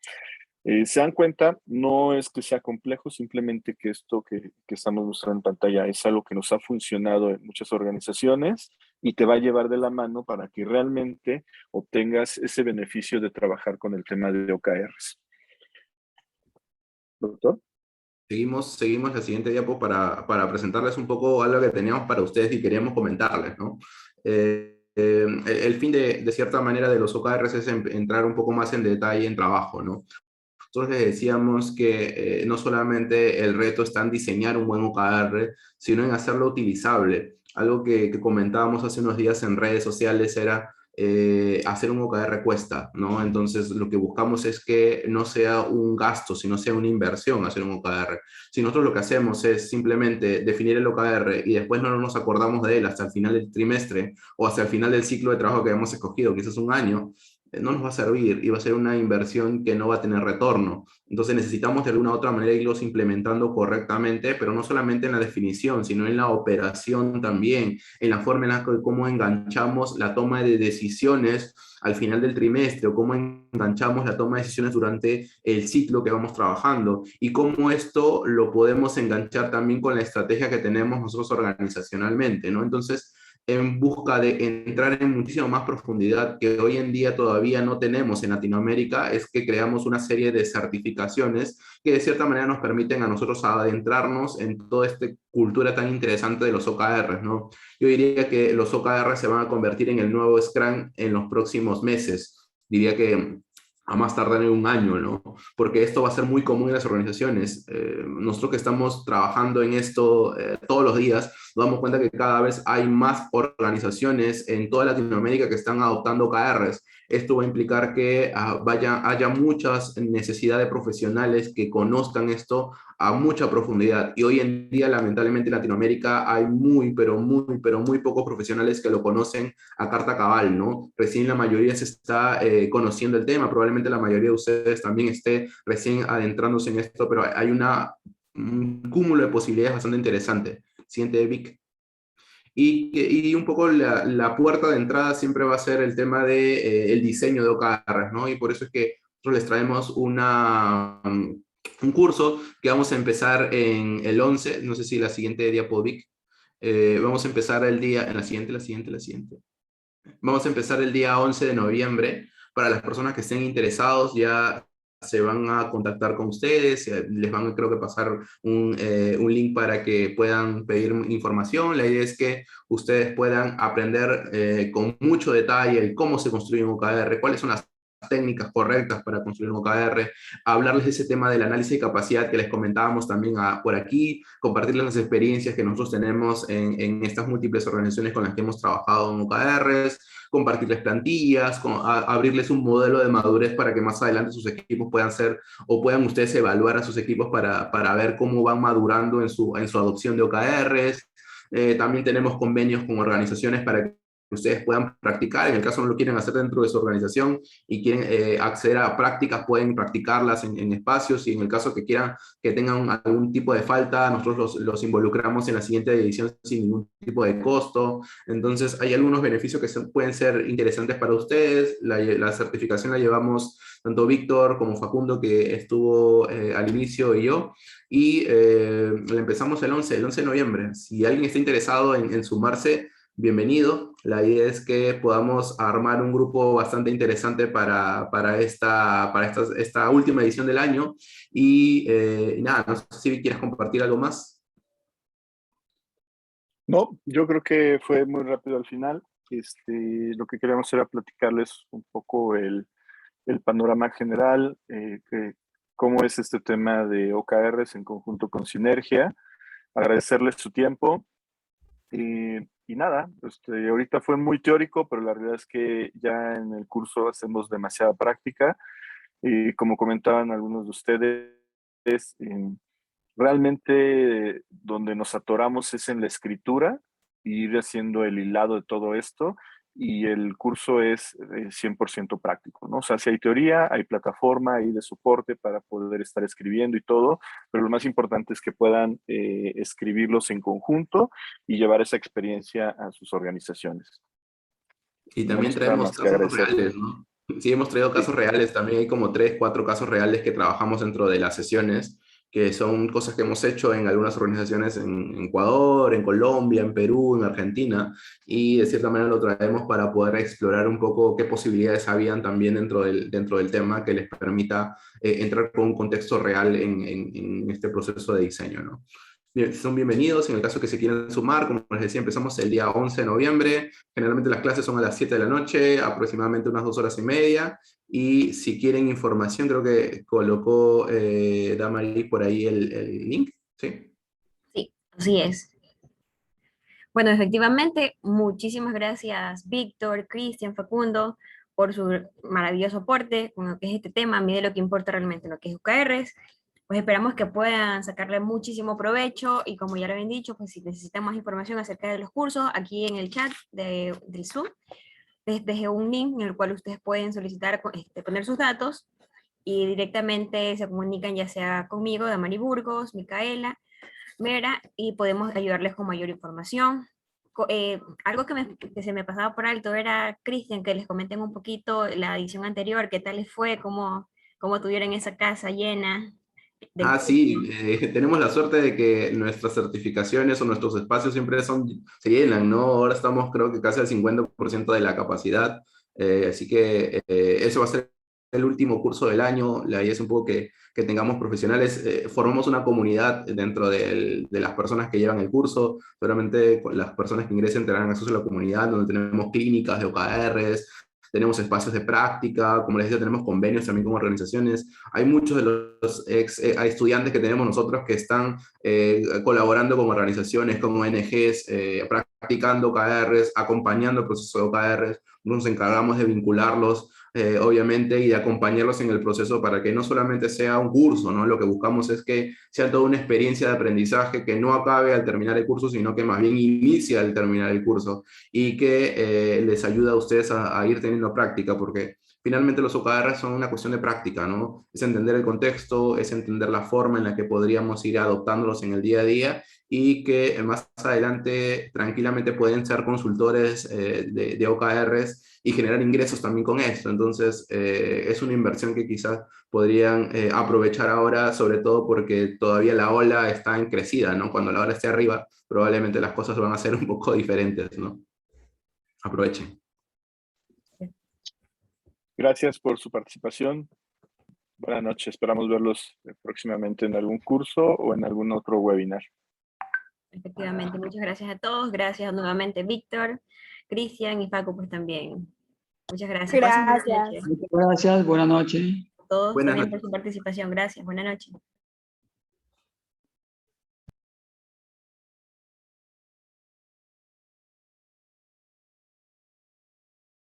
Se dan cuenta, no es que sea complejo, simplemente que esto que estamos mostrando en pantalla es algo que nos ha funcionado en muchas organizaciones y te va a llevar de la mano para que realmente obtengas ese beneficio de trabajar con el tema de OKRs. Doctor. Seguimos la siguiente diapo para presentarles un poco algo que teníamos para ustedes y queríamos comentarles, ¿no? El fin de cierta manera de los OKRs es entrar un poco más en detalle en trabajo, ¿no? Nosotros les decíamos que no solamente el reto está en diseñar un buen OKR, sino en hacerlo utilizable. Algo que comentábamos hace unos días en redes sociales era hacer un OKR cuesta, ¿no? Entonces lo que buscamos es que no sea un gasto, sino sea una inversión hacer un OKR. Si nosotros lo que hacemos es simplemente definir el OKR y después no nos acordamos de él hasta el final del trimestre o hasta el final del ciclo de trabajo que hemos escogido, quizás un año, no nos va a servir y va a ser una inversión que no va a tener retorno. Entonces necesitamos de alguna u otra manera irlos implementando correctamente, pero no solamente en la definición, sino en la operación también, en la forma en la que cómo enganchamos la toma de decisiones al final del trimestre o cómo enganchamos la toma de decisiones durante el ciclo que vamos trabajando y cómo esto lo podemos enganchar también con la estrategia que tenemos nosotros organizacionalmente, ¿no? Entonces, en busca de entrar en muchísima más profundidad que hoy en día todavía no tenemos en Latinoamérica, es que creamos una serie de certificaciones que de cierta manera nos permiten a nosotros adentrarnos en toda esta cultura tan interesante de los OKRs, ¿no? Yo diría que los OKRs se van a convertir en el nuevo Scrum en los próximos meses. Diría que a más tardar en un año, ¿no? Porque esto va a ser muy común en las organizaciones. Nosotros que estamos trabajando en esto todos los días, nos damos cuenta que cada vez hay más organizaciones en toda Latinoamérica que están adoptando OKRs. Esto va a implicar que haya muchas necesidades de profesionales que conozcan esto a mucha profundidad. Y hoy en día, lamentablemente, en Latinoamérica hay pero muy pocos profesionales que lo conocen a carta cabal, ¿no? Recién la mayoría se está conociendo el tema, probablemente la mayoría de ustedes también esté recién adentrándose en esto, pero hay un cúmulo de posibilidades bastante interesante. Siguiente, Vic. Y un poco la puerta de entrada siempre va a ser el tema de el diseño de OKRs, ¿no? Y por eso es que nosotros les traemos un curso que vamos a empezar en el 11, no sé si la siguiente diapo, Vic. Vamos a empezar el día, en la siguiente. Vamos a empezar el día 11 de noviembre. Para las personas que estén interesados, ya se van a contactar con ustedes, les van a creo que pasar un link para que puedan pedir información. La idea es que ustedes puedan aprender con mucho detalle el cómo se construye un OKR, cuáles son las técnicas correctas para construir un OKR, hablarles de ese tema del análisis de capacidad que les comentábamos también por aquí, compartirles las experiencias que nosotros tenemos en estas múltiples organizaciones con las que hemos trabajado en OKRs, compartirles plantillas, abrirles un modelo de madurez para que más adelante sus equipos puedan ser, o puedan ustedes evaluar a sus equipos para ver cómo van madurando en su adopción de OKRs. También tenemos convenios con organizaciones para que ustedes puedan practicar. En el caso no lo quieren hacer dentro de su organización y quieren acceder a prácticas, pueden practicarlas en espacios, y en el caso que quieran que tengan algún tipo de falta, nosotros los involucramos en la siguiente edición sin ningún tipo de costo. Entonces hay algunos beneficios que pueden ser interesantes para ustedes. La certificación la llevamos tanto Víctor como Facundo, que estuvo al inicio, y yo, y la empezamos el 11 de noviembre. Si alguien está interesado en sumarse, bienvenido. La idea es que podamos armar un grupo bastante interesante para esta última edición del año. Y nada, no sé si quieres compartir algo más. No, yo creo que fue muy rápido al final. Lo que queríamos era platicarles un poco el panorama general, cómo es este tema de OKRs en conjunto con Sinergia, agradecerles su tiempo. Y nada, ahorita fue muy teórico, pero la realidad es que ya en el curso hacemos demasiada práctica. Y como comentaban algunos de ustedes, realmente donde nos atoramos es en la escritura, y ir haciendo el hilado de todo esto, y el curso es 100% práctico, ¿no? O sea, si hay teoría, hay plataforma ahí de soporte para poder estar escribiendo y todo, pero lo más importante es que puedan escribirlos en conjunto y llevar esa experiencia a sus organizaciones. Y No también nos queda traemos más que casos agradecer. reales, ¿no? Sí, hemos traído Sí. casos reales, también hay como 3, 4 casos reales que trabajamos dentro de las sesiones, que son cosas que hemos hecho en algunas organizaciones en Ecuador, en Colombia, en Perú, en Argentina, y de cierta manera lo traemos para poder explorar un poco qué posibilidades habían también dentro del tema que les permita entrar con un contexto real en este proceso de diseño, ¿no? Bien, son bienvenidos en el caso que se quieran sumar. Como les decía, empezamos el día 11 de noviembre. Generalmente las clases son a las 7 de la noche, aproximadamente unas 2 horas y media. Y si quieren información, creo que colocó Damari por ahí el link. ¿Sí? Sí, así es. Bueno, efectivamente, muchísimas gracias, Víctor, Cristian, Facundo, por su maravilloso aporte con lo que es este tema. A mí de lo que importa realmente lo que es UKRs. Pues esperamos que puedan sacarle muchísimo provecho, y como ya lo habían dicho, pues si necesitan más información acerca de los cursos, aquí en el chat del Zoom les dejé un link en el cual ustedes pueden solicitar, poner sus datos, y directamente se comunican ya sea conmigo, Damari Burgos, Micaela, Mera, y podemos ayudarles con mayor información. Algo que se me pasaba por alto era, Cristian, que les comenten un poquito la edición anterior, qué tal les fue, cómo tuvieron esa casa llena del Ah, curso. sí, tenemos la suerte de que nuestras certificaciones o nuestros espacios siempre se llenan, ¿no? Ahora estamos creo que casi al 50% de la capacidad, así que eso va a ser el último curso del año. La idea es un poco que tengamos profesionales, formamos una comunidad dentro de las personas que llevan el curso. Seguramente las personas que ingresen tendrán acceso a la comunidad, donde tenemos clínicas de OKRs, tenemos espacios de práctica, como les decía, tenemos convenios también con organizaciones. Hay muchos de los estudiantes que tenemos nosotros que están colaborando con organizaciones como ONGs, practicando OKRs, acompañando el proceso de OKRs. Nos encargamos de vincularlos, obviamente, y de acompañarlos en el proceso para que no solamente sea un curso, ¿no? Lo que buscamos es que sea toda una experiencia de aprendizaje que no acabe al terminar el curso, sino que más bien inicia al terminar el curso, y que les ayuda a ustedes a ir teniendo práctica, porque finalmente los OKR son una cuestión de práctica, ¿no? Es entender el contexto, es entender la forma en la que podríamos ir adoptándolos en el día a día, y que más adelante tranquilamente pueden ser consultores de OKRs y generar ingresos también con esto. Entonces, es una inversión que quizás podrían aprovechar ahora, sobre todo porque todavía la ola está en crecida, ¿no? Cuando la ola esté arriba, probablemente las cosas van a ser un poco diferentes, ¿no? Aprovechen. Gracias por su participación. Buenas noches. Esperamos verlos próximamente en algún curso o en algún otro webinar. Efectivamente, muchas gracias a todos. Gracias nuevamente, Víctor, Cristian y Paco, pues también. Muchas gracias. Pasen buenas Gracias. noches. Muchas gracias, buenas noches. A todos Buenas también por noches. su participación. Gracias. Buenas noches.